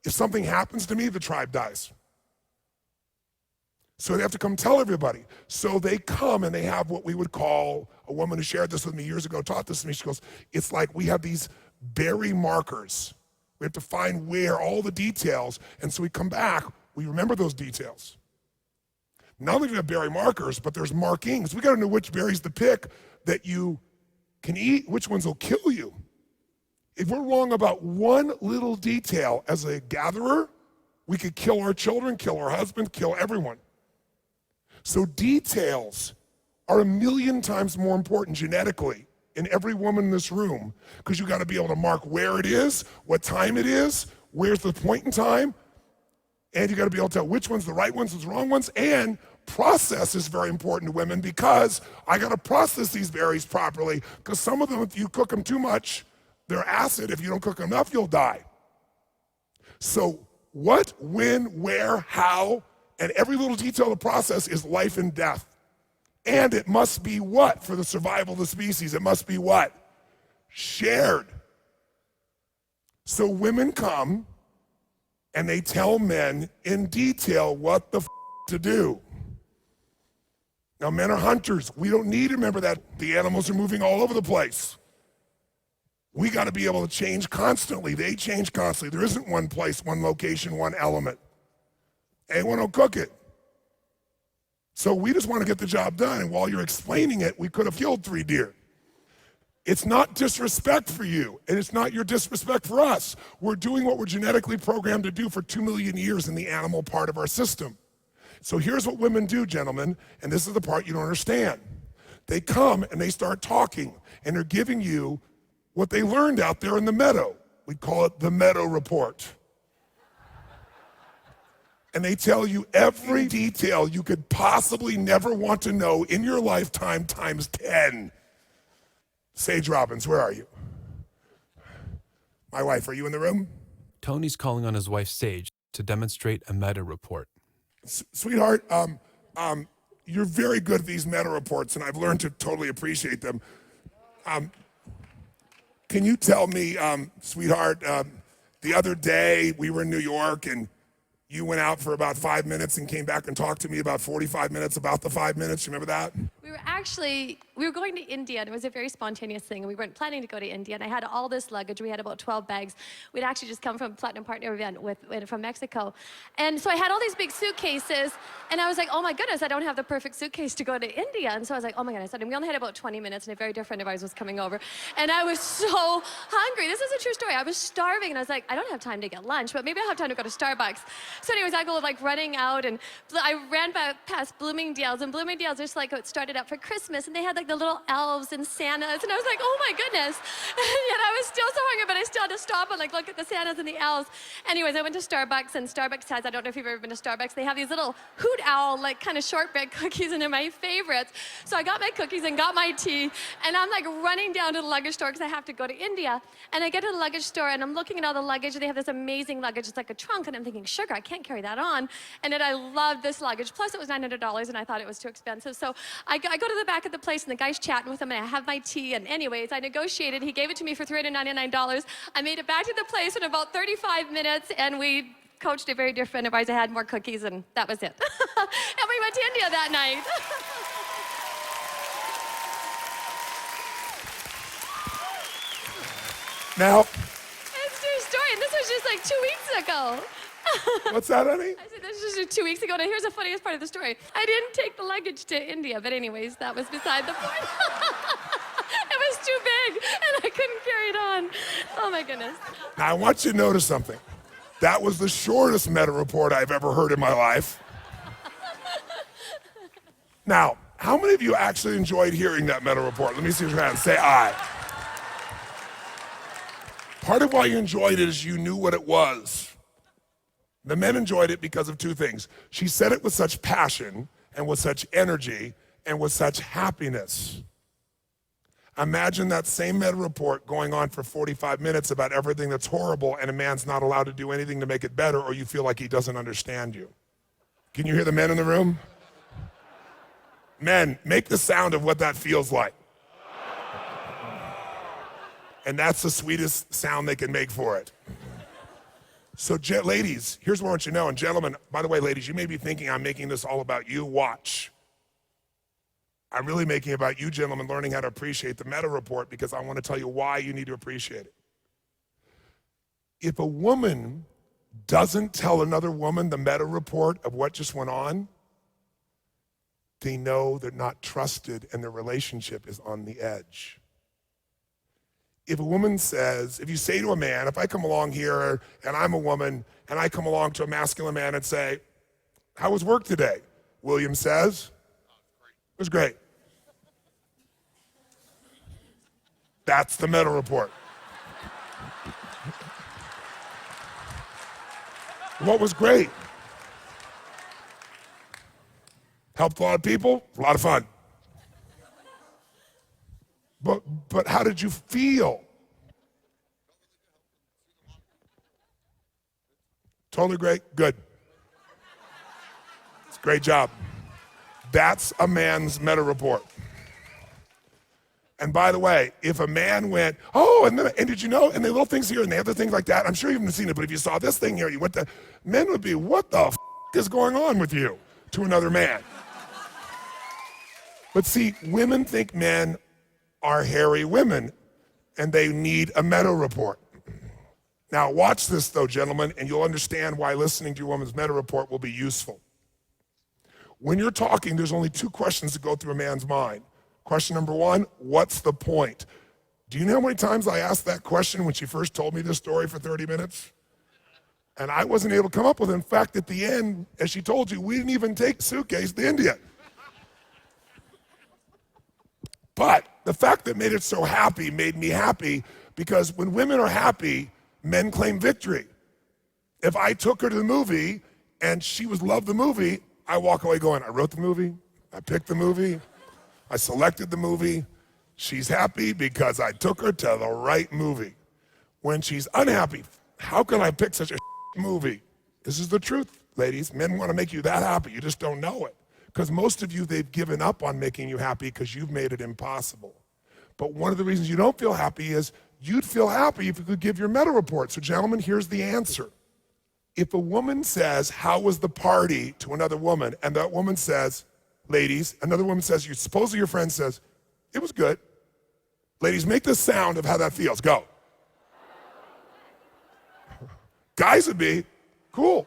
if something happens to me, the tribe dies. So they have to come tell everybody. So they come and they have what we would call, a woman who shared this with me years ago, taught this to me, she goes, it's like we have these berry markers. We have to find where all the details, and so we come back, we remember those details. Not only do we have berry markers, but there's markings. We gotta know which berries to pick that you can eat, which ones will kill you. If we're wrong about one little detail as a gatherer, we could kill our children, kill our husband, kill everyone. So details are 1,000,000 times more important genetically in every woman in this room, because you gotta be able to mark where it is, what time it is, where's the point in time, and you gotta be able to tell which one's the right ones, the wrong ones, and process is very important to women, because I gotta process these berries properly, because some of them, if you cook them too much, they're acid. If you don't cook enough, you'll die. So what, when, where, how, and every little detail of the process is life and death. And it must be what for the survival of the species? It must be what? Shared. So women come And they tell men in detail what the to do. Now, men are hunters. We don't need to remember that the animals are moving all over the place. We got to be able to change constantly. They change constantly. There isn't one place, one location, one element. Anyone will cook it. So we just want to get the job done. And while you're explaining it, we could have killed 3 deer. It's not disrespect for you, and it's not your disrespect for us. We're doing what we're genetically programmed to do for 2 million years in the animal part of our system. So here's what women do, gentlemen, and this is the part you don't understand. They come and they start talking, and they're giving you what they learned out there in the meadow. We call it the meadow report. And they tell you every detail you could possibly never want to know in your lifetime times 10. Sage Robbins, where are you? My wife, are you in the room? Tony's calling on his wife Sage to demonstrate a meta report. Sweetheart, you're very good at these meta reports, and I've learned to totally appreciate them. Can you tell me, sweetheart, the other day we were in New York and you went out for about 5 minutes and came back and talked to me about 45 minutes about the 5 minutes. You remember that? We were going to India, and it was a very spontaneous thing. We weren't planning to go to India, and I had all this luggage. We had about 12 bags. We'd actually just come from a Platinum Partner event from Mexico. And so I had all these big suitcases, and I was like, oh my goodness, I don't have the perfect suitcase to go to India. And so I was like, oh my goodness. And we only had about 20 minutes, and a very dear friend of ours was coming over. And I was so hungry. This is a true story. I was starving, and I was like, I don't have time to get lunch, but maybe I'll have time to go to Starbucks. So anyways, I go like running out, and I ran past Bloomingdale's, and Bloomingdale's just like it started up for Christmas, and they had like the little elves and Santas, and I was like, oh my goodness. And yet I was still so hungry, but I still had to stop and like look at the Santas and the elves. Anyways, I went to Starbucks, and Starbucks has, I don't know if you've ever been to Starbucks, they have these little hoot owl like kind of shortbread cookies, and they're my favorites. So I got my cookies and got my tea, and I'm like running down to the luggage store because I have to go to India. And I get to the luggage store, and I'm looking at all the luggage. They have this amazing luggage. It's like a trunk, and I'm thinking, sugar, I can't carry that on. And then I loved this luggage. Plus, it was $900, and I thought it was too expensive. So I go to the back of the place, and the guy's chatting with him, and I have my tea. And anyways, I negotiated. He gave it to me for $399. I made it back to the place in about 35 minutes, and we coached a very dear friend of ours. I had more cookies, and that was it. And we went to India that night. Now, It's a true story, and this was just like 2 weeks ago. what's that, honey? I said, this was just 2 weeks ago, and here's the funniest part of the story. I didn't take the luggage to India, but anyways, that was beside the point. It was too big, and I couldn't carry it on. Oh my goodness. Now, I want you to notice something. That was the shortest meta report I've ever heard in my life. Now, how many of you actually enjoyed hearing that meta report? Let me see your hand. Say aye. Part of why you enjoyed it is you knew what it was. The men enjoyed it because of 2 things. She said it with such passion and with such energy and with such happiness. Imagine that same meta report going on for 45 minutes about everything that's horrible, and a man's not allowed to do anything to make it better, or you feel like he doesn't understand you. Can you hear the men in the room? Men, make the sound of what that feels like. And that's the sweetest sound they can make for it. So ladies, here's what I want you to know, and gentlemen, by the way, ladies, you may be thinking I'm making this all about you. Watch. I'm really making it about you, gentlemen, learning how to appreciate the meta report, because I want to tell you why you need to appreciate it. If a woman doesn't tell another woman the meta report of what just went on, they know they're not trusted and their relationship is on the edge. If a woman says, if you say to a man, if I come along here and I'm a woman and I come along to a masculine man and say, how was work today? William says, it was great. That's the meta report. What was great? Helped a lot of people, a lot of fun. But how did you feel? Totally great? Good. It's a great job. That's a man's meta report. And by the way, if a man went, oh, and did you know, and the little things here, and they have the things like that, I'm sure you haven't seen it, but if you saw this thing here, you went to, men would be, what the f is going on with you, to another man. But see, women think men are hairy women, and they need a meta report. Now watch this though, gentlemen, and you'll understand why listening to your woman's meta report will be useful. When you're talking, there's only 2 questions that go through a man's mind. Question number 1, what's the point? Do you know how many times I asked that question when she first told me this story for 30 minutes? And I wasn't able to come up with it. In fact, at the end, as she told you, we didn't even take the suitcase to India. But the fact that made it so happy made me happy, because when women are happy, men claim victory. If I took her to the movie and she loved the movie, I walk away going, I wrote the movie, I picked the movie, I selected the movie. She's happy because I took her to the right movie. When she's unhappy, how can I pick such a movie? This is the truth, ladies. Men want to make you that happy. You just don't know it. Because most of you, they've given up on making you happy because you've made it impossible. But one of the reasons you don't feel happy is you'd feel happy if you could give your meta report. So gentlemen, here's the answer. If a woman says, how was the party, to another woman, and that woman says, ladies, another woman says, supposedly your friend says, it was good. Ladies, make the sound of how that feels. Go. Guys would be, cool.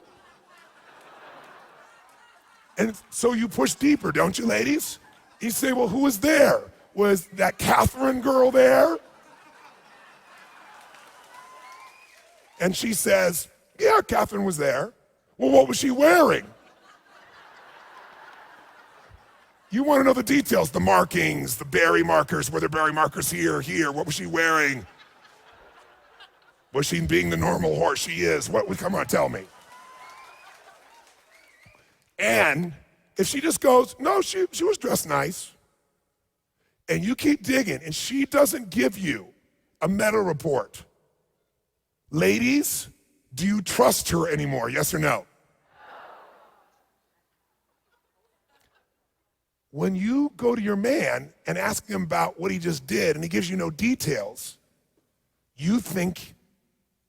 And so you push deeper, don't you, ladies? You say, well, who was there? Was that Catherine girl there? And she says, yeah, Catherine was there. Well, what was she wearing? You want to know the details, the markings, the berry markers, were there berry markers here, here? What was she wearing? Was she being the normal horse she is? Come on, tell me. And if she just goes, no, she was dressed nice, and you keep digging, and she doesn't give you a meta report, ladies, do you trust her anymore, yes or no? When you go to your man and ask him about what he just did and he gives you no details, you think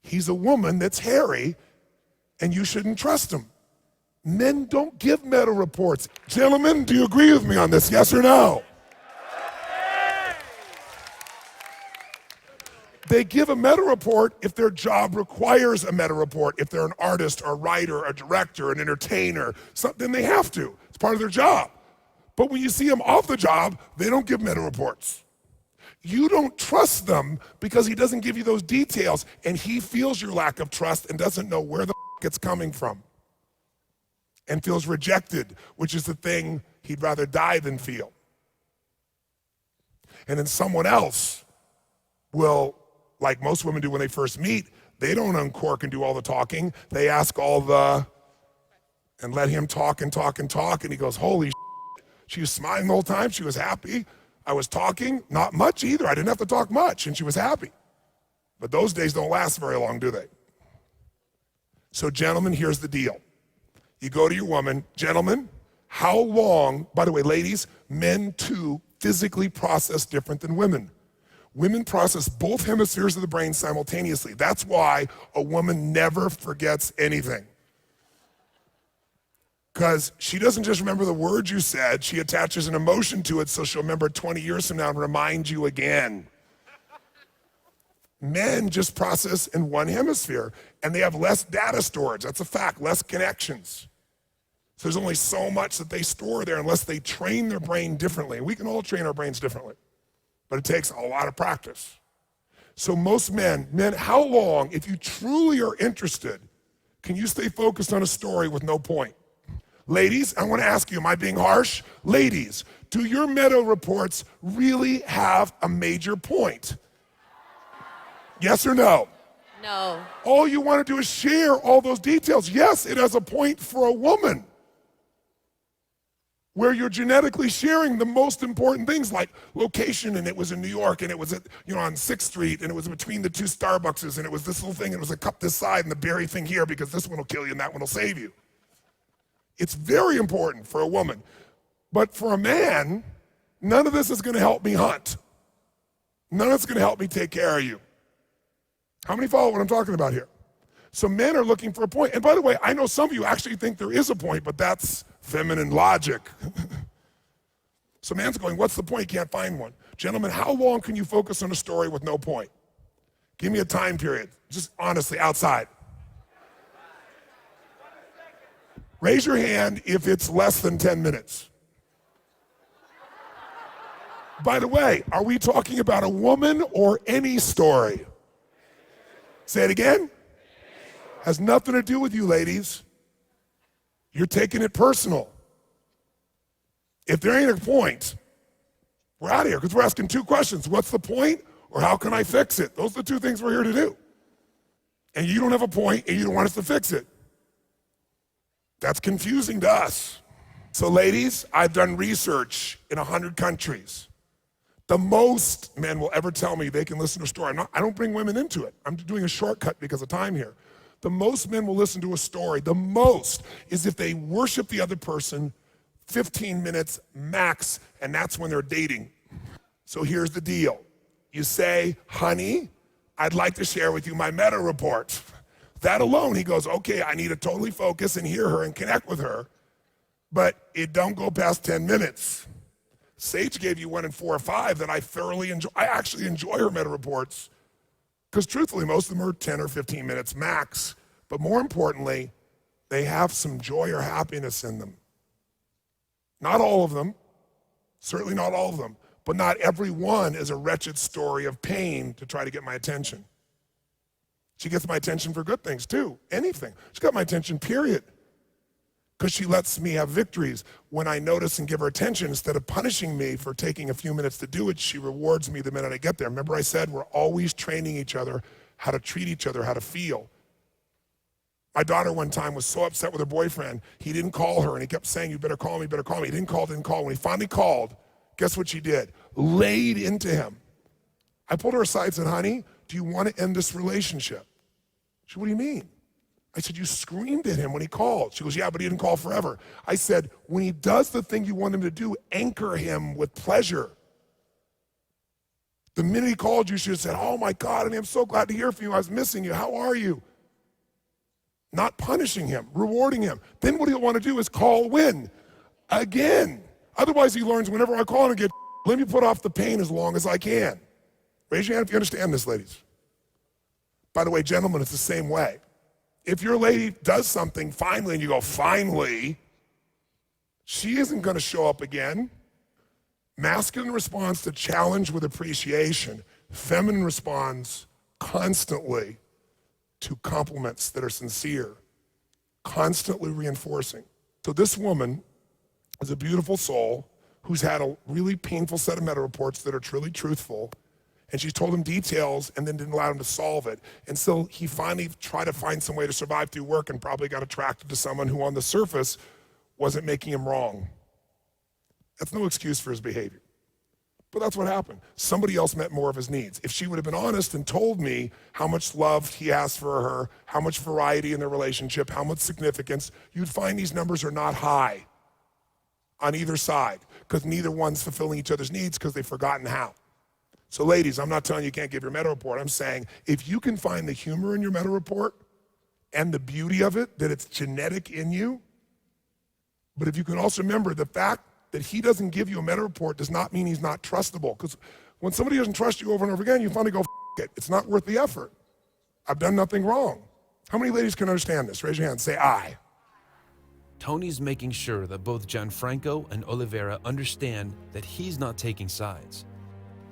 he's a woman that's hairy and you shouldn't trust him. Men don't give meta reports. Gentlemen, do you agree with me on this, yes or no? They give a meta report if their job requires a meta report. If they're an artist, or a writer, a director, an entertainer, then they have to. It's part of their job. But when you see them off the job, they don't give meta reports. You don't trust them because he doesn't give you those details, and he feels your lack of trust and doesn't know where the it's coming from, and feels rejected, which is the thing he'd rather die than feel. And then someone else will, like most women do when they first meet, they don't uncork and do all the talking. They ask and let him talk and talk and talk, and he goes, holy shit. She was smiling the whole time, she was happy. I was talking, not much either, I didn't have to talk much, and she was happy. But those days don't last very long, do they? So gentlemen, here's the deal. You go to your woman, gentlemen, how long, by the way, ladies, men too physically process different than women. Women process both hemispheres of the brain simultaneously. That's why a woman never forgets anything. Because she doesn't just remember the words you said, she attaches an emotion to it, so she'll remember 20 years from now and remind you again. Men just process in one hemisphere, and they have less data storage. That's a fact, less connections. So there's only so much that they store there unless they train their brain differently. We can all train our brains differently, but it takes a lot of practice. So most men, how long, if you truly are interested, can you stay focused on a story with no point? Ladies, I want to ask you, am I being harsh? Ladies, do your meta reports really have a major point? Yes or no? No. All you want to do is share all those details. Yes, it has a point for a woman, where you're genetically sharing the most important things, like location, and it was in New York, and it was at, on 6th Street, and it was between the 2 Starbuckses, and it was this little thing, and it was a cup this side and the berry thing here, because this one will kill you and that one will save you. It's very important for a woman. But for a man, none of this is going to help me hunt. None of it's going to help me take care of you. How many follow what I'm talking about here? So men are looking for a point. And by the way, I know some of you actually think there is a point, but that's feminine logic. So man's going, what's the point? You can't find one. Gentlemen, how long can you focus on a story with no point? Give me a time period, just honestly, outside. Raise your hand if it's less than 10 minutes. By the way, are we talking about a woman or any story? Say it again. Has nothing to do with you, ladies. You're taking it personal. If there ain't a point, we're out of here because we're asking two questions. What's the point or how can I fix it? Those are the two things we're here to do. And you don't have a point and you don't want us to fix it. That's confusing to us. So ladies, I've done research in 100 countries. The most men will ever tell me they can listen to a story. I don't bring women into it. I'm doing a shortcut because of time here. The most men will listen to a story. The most is if they worship the other person 15 minutes max, and that's when they're dating. So here's the deal. You say, honey, I'd like to share with you my meta report. That alone, he goes, okay, I need to totally focus and hear her and connect with her, but it don't go past 10 minutes. Sage gave you 1 in 4 or 5 that I thoroughly enjoy. I actually enjoy her meta reports because truthfully, most of them are 10 or 15 minutes max, but more importantly, they have some joy or happiness in them. Not all of them, certainly not all of them, but not every one is a wretched story of pain to try to get my attention. She gets my attention for good things too, anything. She got my attention, period. Because she lets me have victories. When I notice and give her attention, instead of punishing me for taking a few minutes to do it, she rewards me the minute I get there. Remember I said we're always training each other how to treat each other, how to feel. My daughter one time was so upset with her boyfriend, he didn't call her and he kept saying, you better call me, better call me. He didn't call. When he finally called, guess what she did? Laid into him. I pulled her aside and said, honey, do you want to end this relationship? She said, what do you mean? I said, you screamed at him when he called. She goes, yeah, but he didn't call forever. I said, when he does the thing you want him to do, anchor him with pleasure. The minute he called you, she should have said, oh my God, honey, I'm so glad to hear from you. I was missing you. How are you? Not punishing him, rewarding him. Then what he'll want to do is call when? Again. Otherwise he learns whenever I call and get, let me put off the pain as long as I can. Raise your hand if you understand this, ladies. By the way, gentlemen, it's the same way. If your lady does something finally and you go, finally, she isn't going to show up again. Masculine responds to challenge with appreciation. Feminine responds constantly to compliments that are sincere, constantly reinforcing. So this woman is a beautiful soul who's had a really painful set of meta reports that are truly truthful, and she's told him details and then didn't allow him to solve it. And so he finally tried to find some way to survive through work and probably got attracted to someone who on the surface wasn't making him wrong. That's no excuse for his behavior. But that's what happened. Somebody else met more of his needs. If she would have been honest and told me how much love he has for her, how much variety in their relationship, how much significance, you'd find these numbers are not high on either side because neither one's fulfilling each other's needs because they've forgotten how. So ladies, I'm not telling you can't give your meta report. I'm saying if you can find the humor in your meta report and the beauty of it, that it's genetic in you, but if you can also remember the fact that he doesn't give you a meta report does not mean he's not trustable. Because when somebody doesn't trust you over and over again, you finally go, F it. It's not worth the effort. I've done nothing wrong. How many ladies can understand this? Raise your hand, say I. Tony's making sure that both Gianfranco and Oliveira understand that he's not taking sides.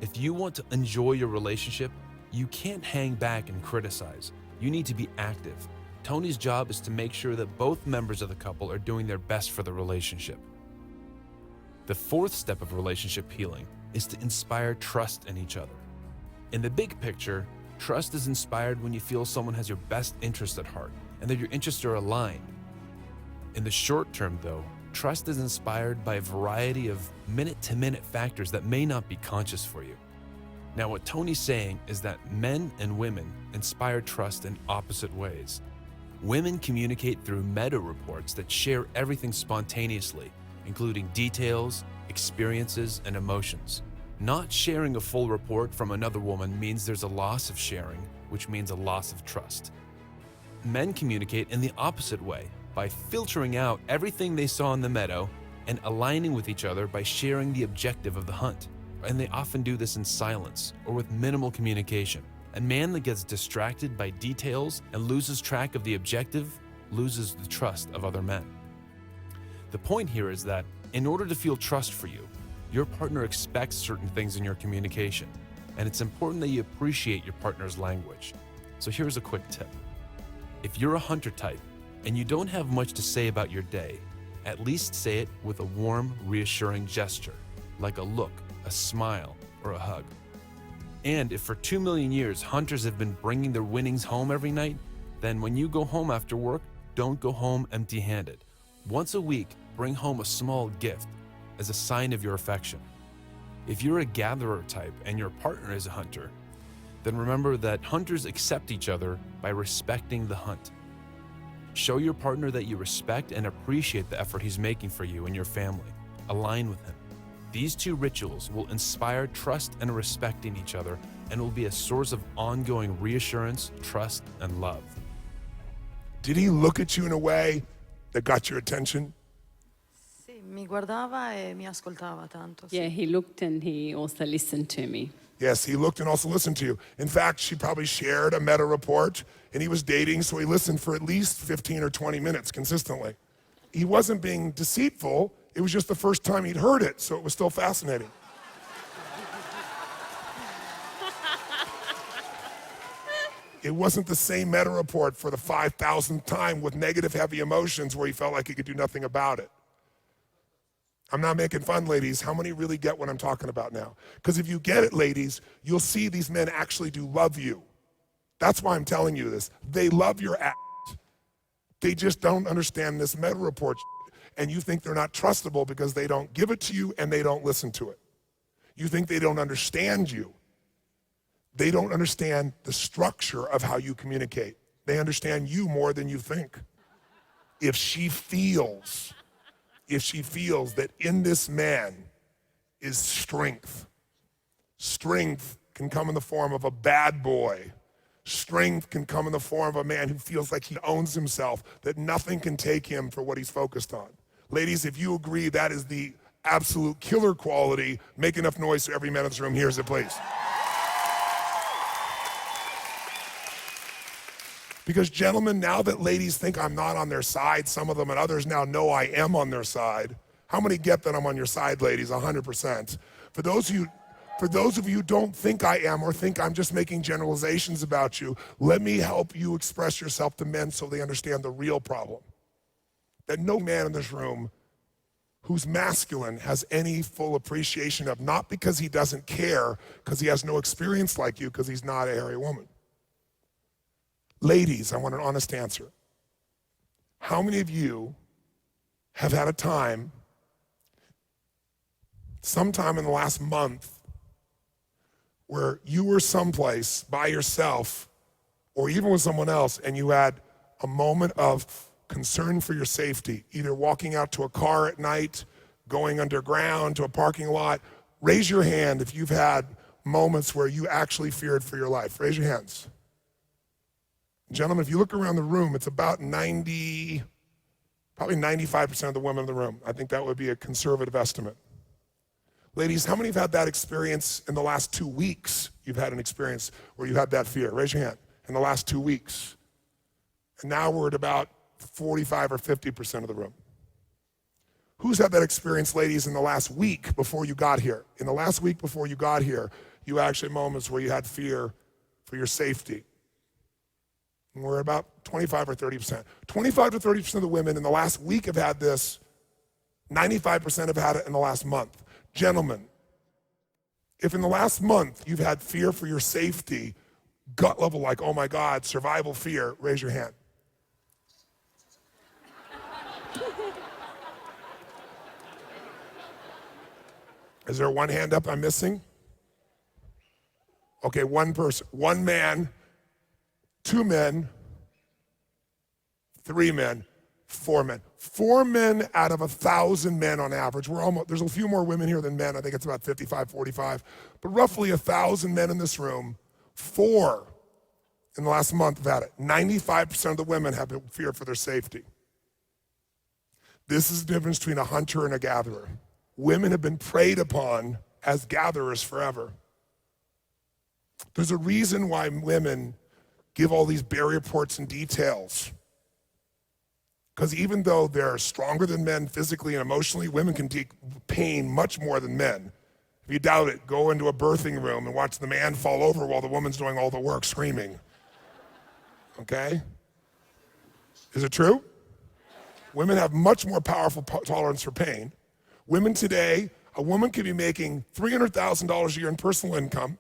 If you want to enjoy your relationship, you can't hang back and criticize. You need to be active. Tony's job is to make sure that both members of the couple are doing their best for the relationship. The fourth step of relationship healing is to inspire trust in each other. In the big picture, trust is inspired when you feel someone has your best interest at heart and that your interests are aligned. In the short term, though, trust is inspired by a variety of minute-to-minute factors that may not be conscious for you. Now, what Tony's saying is that men and women inspire trust in opposite ways. Women communicate through meta reports that share everything spontaneously, including details, experiences, and emotions. Not sharing a full report from another woman means there's a loss of sharing, which means a loss of trust. Men communicate in the opposite way, by filtering out everything they saw in the meadow and aligning with each other by sharing the objective of the hunt. And they often do this in silence or with minimal communication. A man that gets distracted by details and loses track of the objective loses the trust of other men. The point here is that in order to feel trust for you, your partner expects certain things in your communication, and it's important that you appreciate your partner's language. So here's a quick tip. If you're a hunter type and you don't have much to say about your day, at least say it with a warm, reassuring gesture, like a look, a smile, or a hug. And if for 2 million years hunters have been bringing their winnings home every night, then when you go home after work, don't go home empty-handed. Once a week, bring home a small gift as a sign of your affection. If you're a gatherer type and your partner is a hunter, then remember that hunters accept each other by respecting the hunt. Show your partner that you respect and appreciate the effort he's making for you and your family. Align with him. These two rituals will inspire trust and respect in each other and will be a source of ongoing reassurance, trust, and love. Did he look at you in a way that got your attention? Sì, mi guardava e mi ascoltava tanto. Sì. Yeah, he looked and he also listened to me. Yes, he looked and also listened to you. In fact, she probably shared a meta report, and he was dating, so he listened for at least 15 or 20 minutes consistently. He wasn't being deceitful. It was just the first time he'd heard it, so it was still fascinating. It wasn't the same meta report for the 5,000th time with negative, heavy emotions where he felt like he could do nothing about it. I'm not making fun, ladies. How many really get what I'm talking about now? Because if you get it, ladies, you'll see these men actually do love you. That's why I'm telling you this. They love your ass. They just don't understand this meta report shit. And you think they're not trustable because they don't give it to you and they don't listen to it. You think they don't understand you. They don't understand the structure of how you communicate. They understand you more than you think. If she feels that in this man is strength, strength can come in the form of a bad boy. Strength can come in the form of a man who feels like he owns himself, that nothing can take him for what he's focused on. Ladies, if you agree that is the absolute killer quality, make enough noise so every man in this room hears it, please. Because gentlemen, now that ladies think I'm not on their side, some of them and others now know I am on their side. How many get that I'm on your side, ladies? 100%. For those of you who don't think I am or think I'm just making generalizations about you, let me help you express yourself to men so they understand the real problem. That no man in this room who's masculine has any full appreciation of, not because he doesn't care, because he has no experience like you, because he's not a hairy woman. Ladies, I want an honest answer. How many of you have had a time, sometime in the last month, where you were someplace by yourself or even with someone else and you had a moment of concern for your safety, either walking out to a car at night, going underground to a parking lot? Raise your hand if you've had moments where you actually feared for your life. Raise your hands. Gentlemen, if you look around the room, it's about probably 95% of the women in the room. I think that would be a conservative estimate. Ladies, how many have had that experience in the last 2 weeks? You've had an experience where you had that fear. Raise your hand. In the last 2 weeks. And now we're at about 45 or 50% of the room. Who's had that experience, ladies, in the last week before you got here? In the last week before you got here, you actually had moments where you had fear for your safety. And we're about 25 or 30%. 25 to 30% of the women in the last week have had this. 95% have had it in the last month. Gentlemen, if in the last month you've had fear for your safety, gut level like, oh my God, survival fear, raise your hand. Is there one hand up I'm missing? Okay, one person, one man, 2 men, 3 men, 4 men. 4 men out of 1,000 men on average. There's a few more women here than men. I think it's about 55, 45. But roughly 1,000 men in this room, 4 in the last month have had it. 95% of the women have fear for their safety. This is the difference between a hunter and a gatherer. Women have been preyed upon as gatherers forever. There's a reason why women give all these barrier reports and details. Because even though they're stronger than men physically and emotionally, women can take pain much more than men. If you doubt it, go into a birthing room and watch the man fall over while the woman's doing all the work screaming. Okay? Is it true? Women have much more powerful tolerance for pain. Women today, a woman could be making $300,000 a year in personal income.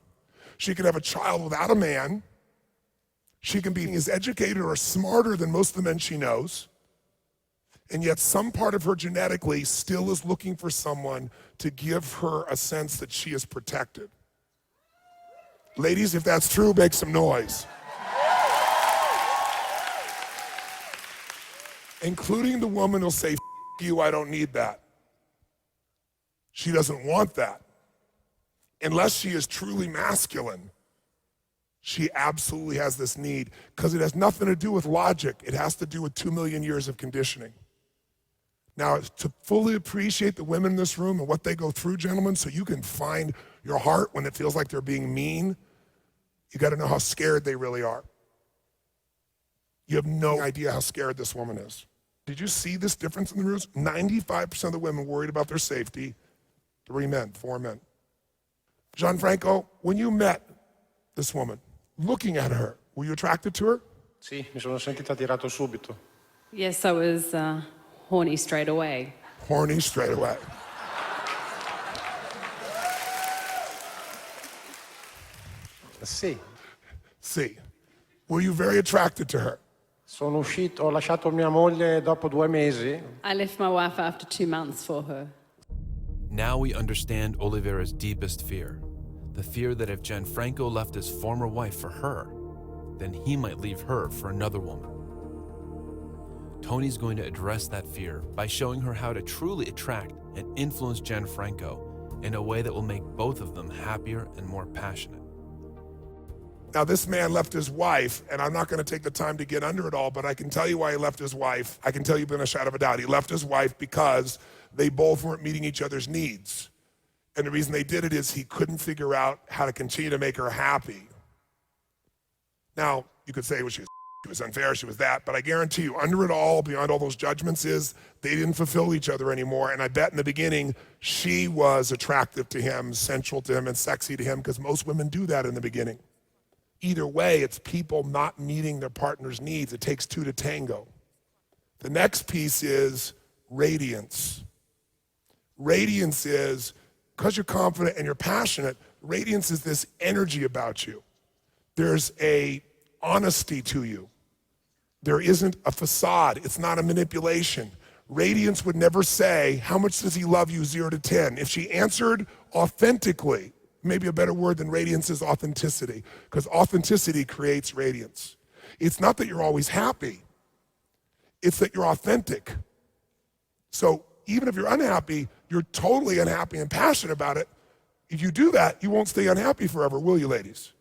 She could have a child without a man. She can be as educated or smarter than most of the men she knows. And yet some part of her genetically still is looking for someone to give her a sense that she is protected. Ladies, if that's true, make some noise. Including the woman who'll say, "F you, I don't need that." She doesn't want that. Unless she is truly masculine, she absolutely has this need, because it has nothing to do with logic. It has to do with 2 million years of conditioning. Now, to fully appreciate the women in this room and what they go through, gentlemen, so you can find your heart when it feels like they're being mean, you got to know how scared they really are. You have no idea how scared this woman is. Did you see this difference in the rooms? 95% of the women worried about their safety. 3 men, 4 men. Gianfranco, when you met this woman, looking at her, were you attracted to her? Sì, mi sono sentita attirato subito. Yes, I was horny straight away. Horny straight away. Sì, See, were you very attracted to her? ho lasciato mia moglie dopo 2 mesi. I left my wife after 2 months for her. Now we understand Oliveira's deepest fear. The fear that if Gianfranco left his former wife for her, then he might leave her for another woman. Tony's going to address that fear by showing her how to truly attract and influence Gianfranco in a way that will make both of them happier and more passionate. Now, this man left his wife, and I'm not going to take the time to get under it all, but I can tell you why he left his wife. I can tell you beyond a shadow of a doubt. He left his wife because they both weren't meeting each other's needs. And the reason they did it is he couldn't figure out how to continue to make her happy. Now, you could say she was unfair, she was that, but I guarantee you, under it all, beyond all those judgments, is they didn't fulfill each other anymore. And I bet in the beginning, she was attractive to him, sensual to him, and sexy to him, because most women do that in the beginning. Either way, it's people not meeting their partner's needs. It takes 2 to tango. The next piece is radiance. Radiance is, because you're confident and you're passionate, radiance is this energy about you. There's a honesty to you. There isn't a facade. It's not a manipulation. Radiance would never say, how much does he love you, 0 to 10? If she answered authentically, maybe a better word than radiance is authenticity, because authenticity creates radiance. It's not that you're always happy. It's that you're authentic. So even if you're unhappy, you're totally unhappy and passionate about it. If you do that, you won't stay unhappy forever, will you, ladies?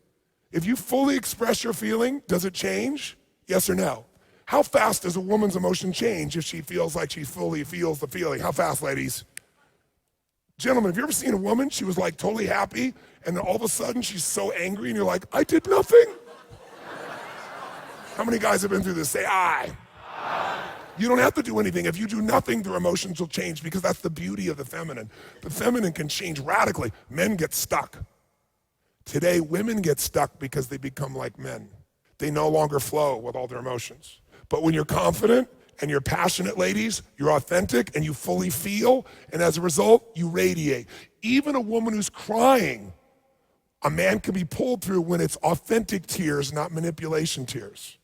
If you fully express your feeling, does it change? Yes or no? How fast does a woman's emotion change if she feels like she fully feels the feeling? How fast, ladies? Gentlemen, have you ever seen a woman, she was like totally happy, and then all of a sudden she's so angry and you're like, I did nothing? How many guys have been through this? Say aye. You don't have to do anything. If you do nothing, their emotions will change, because that's the beauty of the feminine. The feminine can change radically. Men get stuck. Today, women get stuck because they become like men. They no longer flow with all their emotions. But when you're confident and you're passionate, ladies, you're authentic and you fully feel, and as a result, you radiate. Even a woman who's crying, a man can be pulled through when it's authentic tears, not manipulation tears.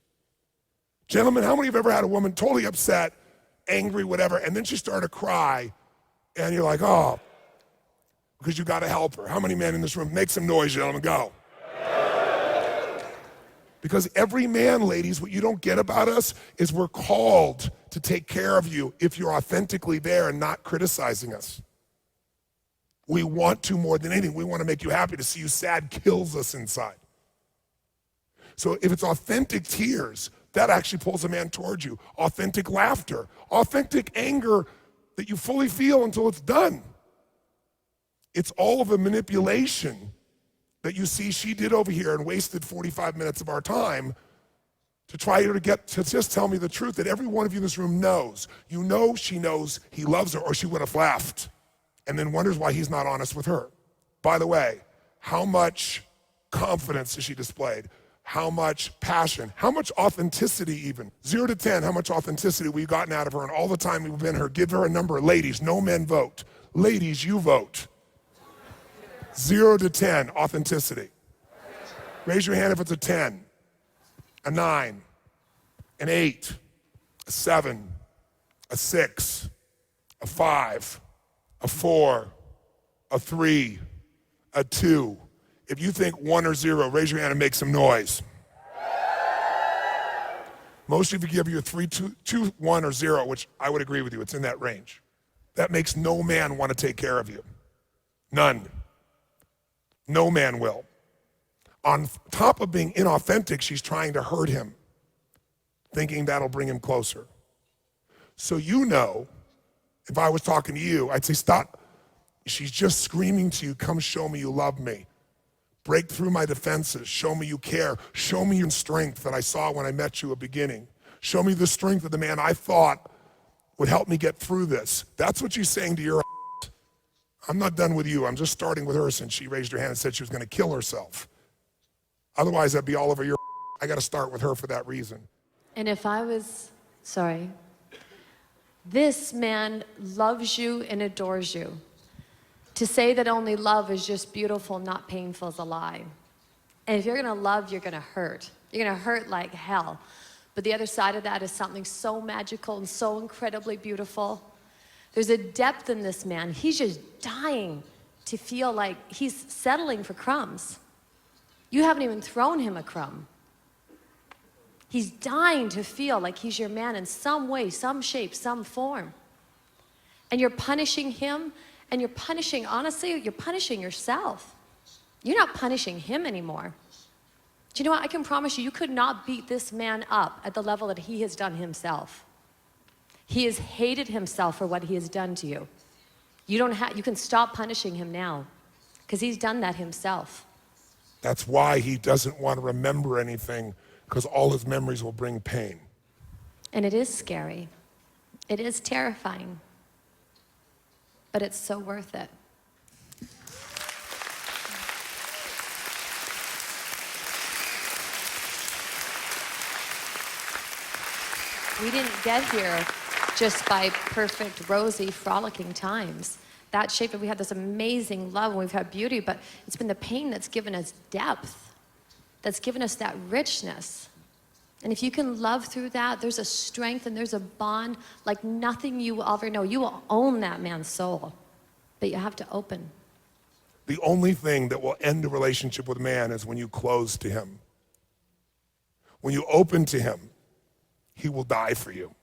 Gentlemen, how many have ever had a woman totally upset, angry, whatever, and then she started to cry, and you're like, oh, because you got to help her. How many men in this room? Make some noise, gentlemen, go. Because every man, ladies, what you don't get about us is we're called to take care of you if you're authentically there and not criticizing us. We want to more than anything. We want to make you happy. To see you sad kills us inside. So if it's authentic tears, that actually pulls a man towards you. Authentic laughter, authentic anger that you fully feel until it's done. It's all of a manipulation that you see she did over here and wasted 45 minutes of our time to try to get to just tell me the truth that every one of you in this room knows. You know she knows he loves her or she would have laughed and then wonders why he's not honest with her. By the way, how much confidence has she displayed? How much passion? How much authenticity even? 0 to 10, how much authenticity we've gotten out of her and all the time we've been her. Give her a number. Ladies, no men vote. Ladies, you vote. 0 to 10, authenticity. Raise your hand if it's a 10, a 9, an 8, a 7, a 6, a 5, a 4, a 3, a 2. If you think 1 or 0, raise your hand and make some noise. Most of you give you a 3, 2, 1, or 0, which I would agree with you. It's in that range. That makes no man want to take care of you. None. No man will. On top of being inauthentic, she's trying to hurt him, thinking that'll bring him closer. So you know, if I was talking to you, I'd say, stop. She's just screaming to you, come show me you love me. Break through my defenses. Show me you care. Show me your strength that I saw when I met you at the beginning. Show me the strength of the man I thought would help me get through this. That's what she's saying to your I'm not done with you. I'm just starting with her since she raised her hand and said she was going to kill herself. Otherwise, I'd be all over your I got to start with her for that reason. And if I was, sorry, this man loves you and adores you. To say that only love is just beautiful, not painful, is a lie. And if you're going to love, you're going to hurt. You're going to hurt like hell. But the other side of that is something so magical and so incredibly beautiful. There's a depth in this man. He's just dying to feel like he's settling for crumbs. You haven't even thrown him a crumb. He's dying to feel like he's your man in some way, some shape, some form. And you're punishing him, and you're punishing, honestly, you're punishing yourself. You're not punishing him anymore. Do you know what? I can promise you, you could not beat this man up at the level that he has done himself. He has hated himself for what he has done to you. You can stop punishing him now, because he's done that himself. That's why he doesn't want to remember anything, because all his memories will bring pain. And it is scary. It is terrifying. But it's so worth it. We didn't get here just by perfect, rosy, frolicking times. That shape that we had this amazing love and we've had beauty, but it's been the pain that's given us depth, that's given us that richness. And if you can love through that, there's a strength and there's a bond like nothing you will ever know. You will own that man's soul, but you have to open. The only thing that will end a relationship with a man is when you close to him. When you open to him, he will die for you.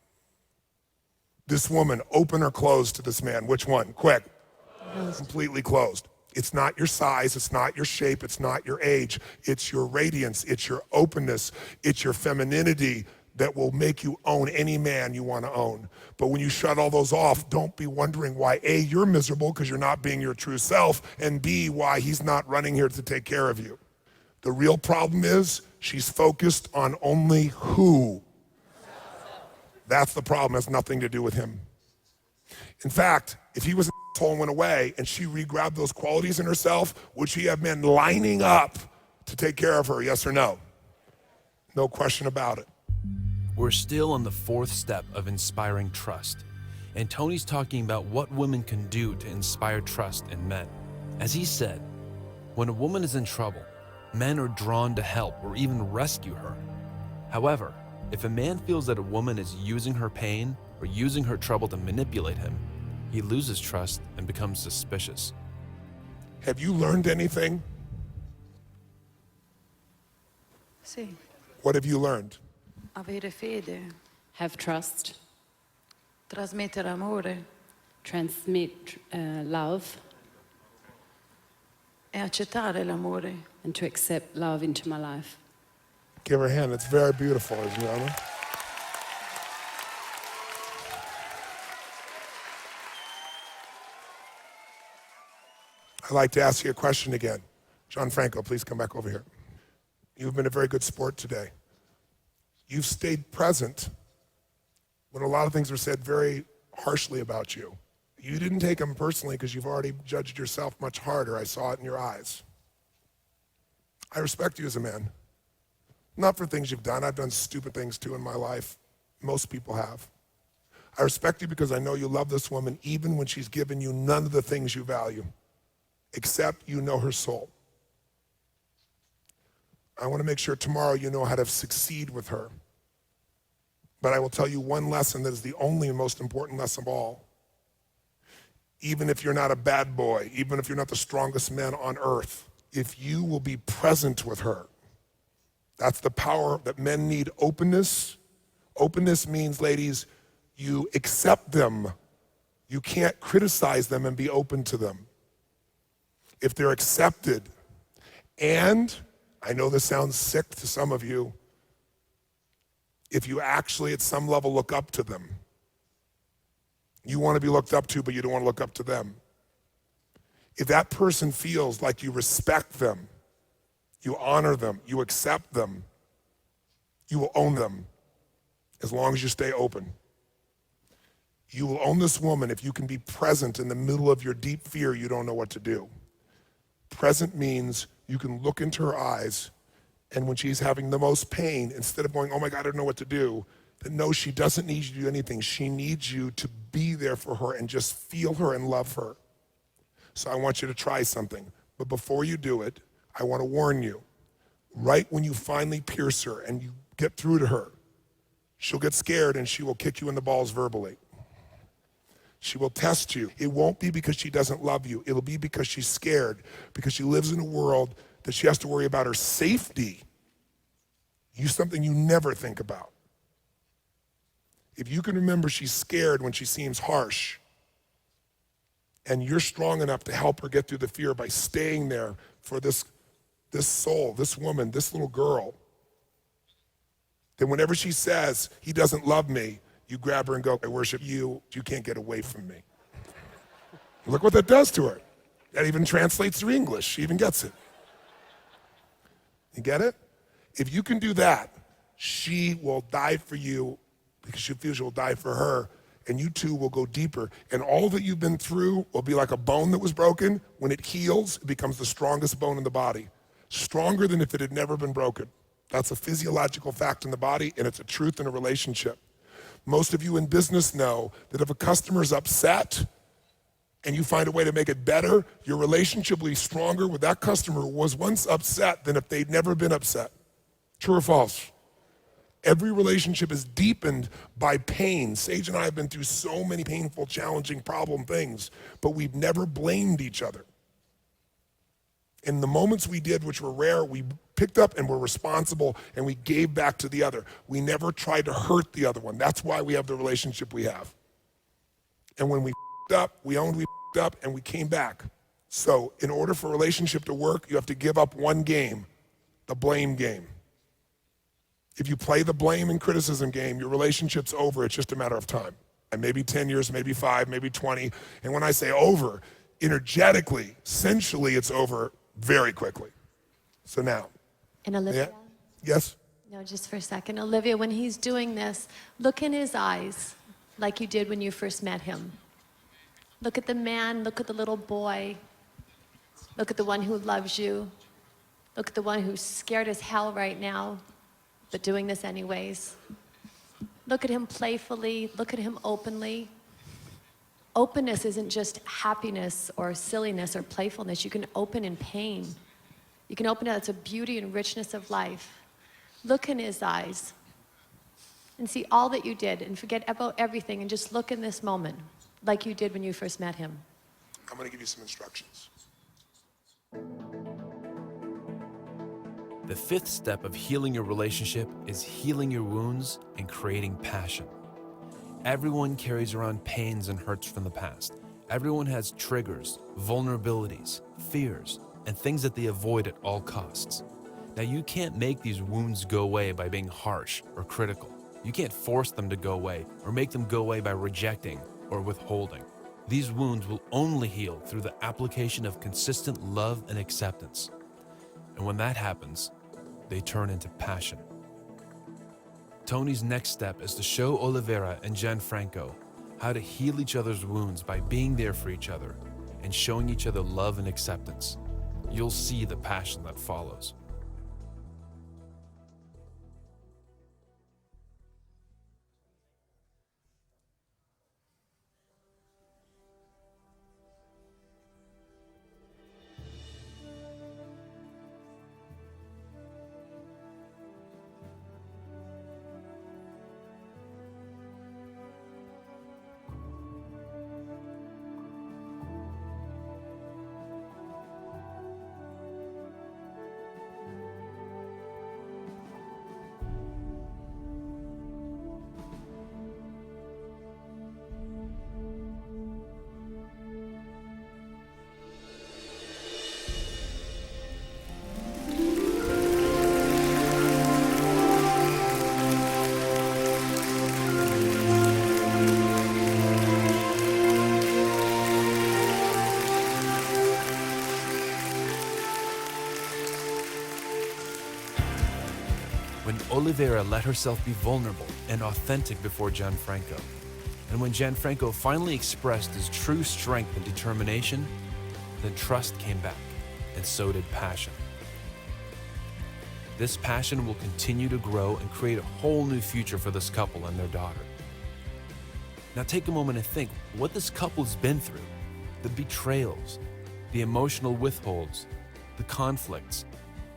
This woman, open or close to this man? Which one? Quick. Completely closed. It's not your size, it's not your shape, it's not your age. It's your radiance, it's your openness, it's your femininity that will make you own any man you want to own. But when you shut all those off, don't be wondering why A, you're miserable because you're not being your true self, and B, why he's not running here to take care of you. The real problem is she's focused on only who. That's the problem. It has nothing to do with him. In fact, if he was an asshole and went away and she re-grabbed those qualities in herself, would she have men lining up to take care of her, yes or no? No question about it. We're still on the 4th step of inspiring trust. And Tony's talking about what women can do to inspire trust in men. As he said, when a woman is in trouble, men are drawn to help or even rescue her. However, if a man feels that a woman is using her pain or using her trouble to manipulate him, he loses trust and becomes suspicious. Have you learned anything? Sì. What have you learned? Avere fede, Have trust, trasmettere amore transmit love, e accettare l'amore. and to accept love into my life. Give her a hand. It's very beautiful, ladies and gentlemen. I'd like to ask you a question again. John Franco, please come back over here. You've been a very good sport today. You've stayed present when a lot of things were said very harshly about you. You didn't take them personally because you've already judged yourself much harder. I saw it in your eyes. I respect you as a man. Not for things you've done. I've done stupid things too in my life. Most people have. I respect you because I know you love this woman even when she's given you none of the things you value, except you know her soul. I want to make sure tomorrow you know how to succeed with her. But I will tell you one lesson that is the only and most important lesson of all. Even if you're not a bad boy, even if you're not the strongest man on earth, if you will be present with her, that's the power that men need. Openness. Openness means, ladies, you accept them. You can't criticize them and be open to them. If they're accepted, and I know this sounds sick to some of you, if you actually at some level look up to them. You want to be looked up to, but you don't want to look up to them. If that person feels like you respect them, you honor them, you accept them, you will own them as long as you stay open. You will own this woman if you can be present in the middle of your deep fear you don't know what to do. Present means you can look into her eyes, and when she's having the most pain, instead of going, oh my God, I don't know what to do, then no, she doesn't need you to do anything. She needs you to be there for her and just feel her and love her. So I want you to try something. But before you do it, I want to warn you. Right when you finally pierce her and you get through to her, she'll get scared and she will kick you in the balls verbally. She will test you. It won't be because she doesn't love you. It'll be because she's scared, because she lives in a world that she has to worry about her safety. Something you never think about. If you can remember she's scared when she seems harsh, and you're strong enough to help her get through the fear by staying there for this soul, this woman, this little girl, then whenever she says, he doesn't love me, you grab her and go, I worship you, you can't get away from me. Look what that does to her. That even translates through English. She even gets it. You get it? If you can do that, she will die for you because she feels you'll die for her, and you two will go deeper. And all that you've been through will be like a bone that was broken. When it heals, it becomes the strongest bone in the body. Stronger than if it had never been broken. That's a physiological fact in the body, and it's a truth in a relationship. Most of you in business know that if a customer's upset and you find a way to make it better, your relationship will be stronger with that customer who was once upset than if they'd never been upset. True or false? Every relationship is deepened by pain. Sage and I have been through so many painful, challenging, problem things, but we've never blamed each other. In the moments we did, which were rare, we picked up and were responsible, and we gave back to the other. We never tried to hurt the other one. That's why we have the relationship we have. And when we up, we owned we up, and we came back. So in order for a relationship to work, you have to give up one game, the blame game. If you play the blame and criticism game, your relationship's over. It's just a matter of time. And maybe 10 years, maybe 5, maybe 20. And when I say over, energetically, sensually, it's over very quickly. So now. And Olivia? Yes? No, just for a second. Olivia, when he's doing this, look in his eyes like you did when you first met him. Look at the man, look at the little boy. Look at the one who loves you. Look at the one who's scared as hell right now, but doing this anyways. Look at him playfully, look at him openly. Openness isn't just happiness or silliness or playfulness. You can open in pain. You can open it, it's a beauty and richness of life. Look in his eyes and see all that you did and forget about everything and just look in this moment like you did when you first met him. I'm going to give you some instructions. The fifth step of healing your relationship is healing your wounds and creating passion. Everyone carries around pains and hurts from the past. Everyone has triggers, vulnerabilities, fears, and things that they avoid at all costs. Now, you can't make these wounds go away by being harsh or critical. You can't force them to go away or make them go away by rejecting or withholding. These wounds will only heal through the application of consistent love and acceptance. And when that happens, they turn into passion. Tony's next step is to show Oliveira and Gianfranco how to heal each other's wounds by being there for each other and showing each other love and acceptance. You'll see the passion that follows. When Oliveira let herself be vulnerable and authentic before Gianfranco, and when Gianfranco finally expressed his true strength and determination, then trust came back, and so did passion. This passion will continue to grow and create a whole new future for this couple and their daughter. Now take a moment and think what this couple's been through: the betrayals, the emotional withholds, the conflicts,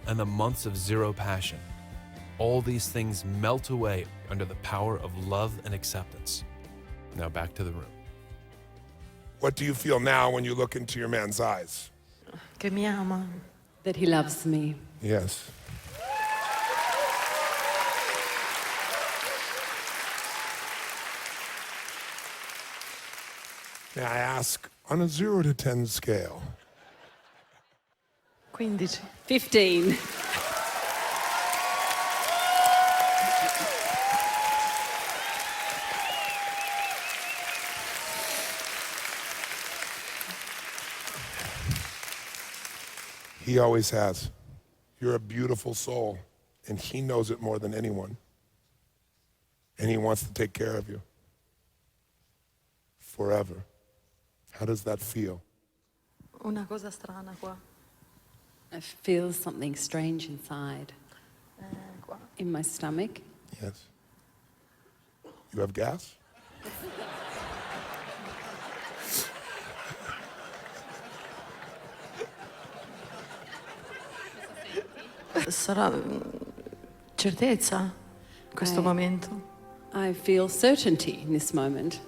and the months of zero passion. All these things melt away under the power of love and acceptance. Now back to the room. What do you feel now when you look into your man's eyes? Che mi ama. That he loves me. Yes. May I ask, on a 0 to 10 scale, 15. 15. he always has. You're a beautiful soul, and he knows it more than anyone. And he wants to take care of you forever. How does that feel? Una cosa strana qua. I feel something strange inside, Qua. in my stomach. Yes. You have gas? Sarà certezza in questo momento. I feel certainty in this moment.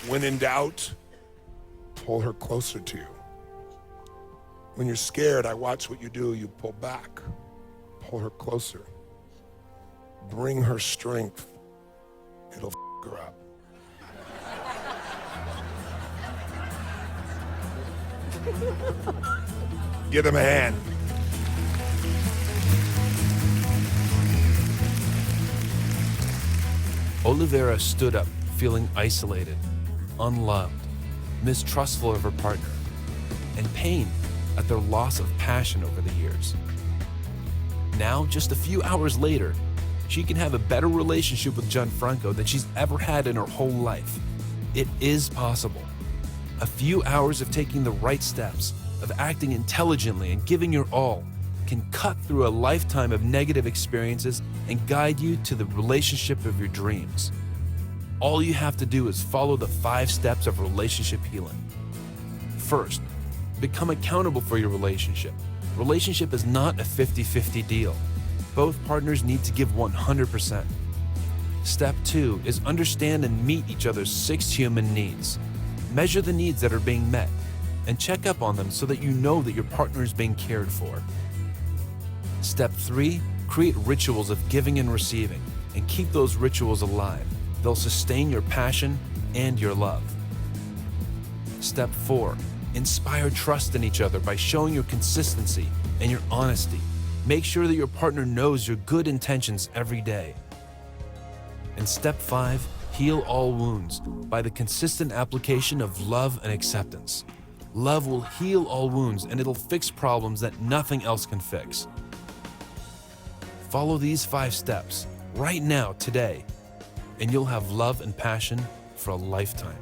When in doubt, pull her closer to you. When you're scared, I watch what you do. You pull back, pull her closer. Bring her strength. It'll her up. Give him a hand. Oliveira stood up, feeling isolated, unloved, mistrustful of her partner, and pained at their loss of passion over the years. Now, just a few hours later, she can have a better relationship with Gianfranco than she's ever had in her whole life. It is possible. A few hours of taking the right steps, of acting intelligently and giving your all, can cut through a lifetime of negative experiences and guide you to the relationship of your dreams. All you have to do is follow the 5 steps of relationship healing. First, become accountable for your relationship. Relationship is not a 50-50 deal. Both partners need to give 100%. Step 2 is understand and meet each other's 6 human needs. Measure the needs that are being met and check up on them so that you know that your partner is being cared for. Step 3, create rituals of giving and receiving and keep those rituals alive. They'll sustain your passion and your love. Step 4, inspire trust in each other by showing your consistency and your honesty. Make sure that your partner knows your good intentions every day. And step 5, heal all wounds by the consistent application of love and acceptance. Love will heal all wounds and it'll fix problems that nothing else can fix. Follow these 5 steps right now, today, and you'll have love and passion for a lifetime.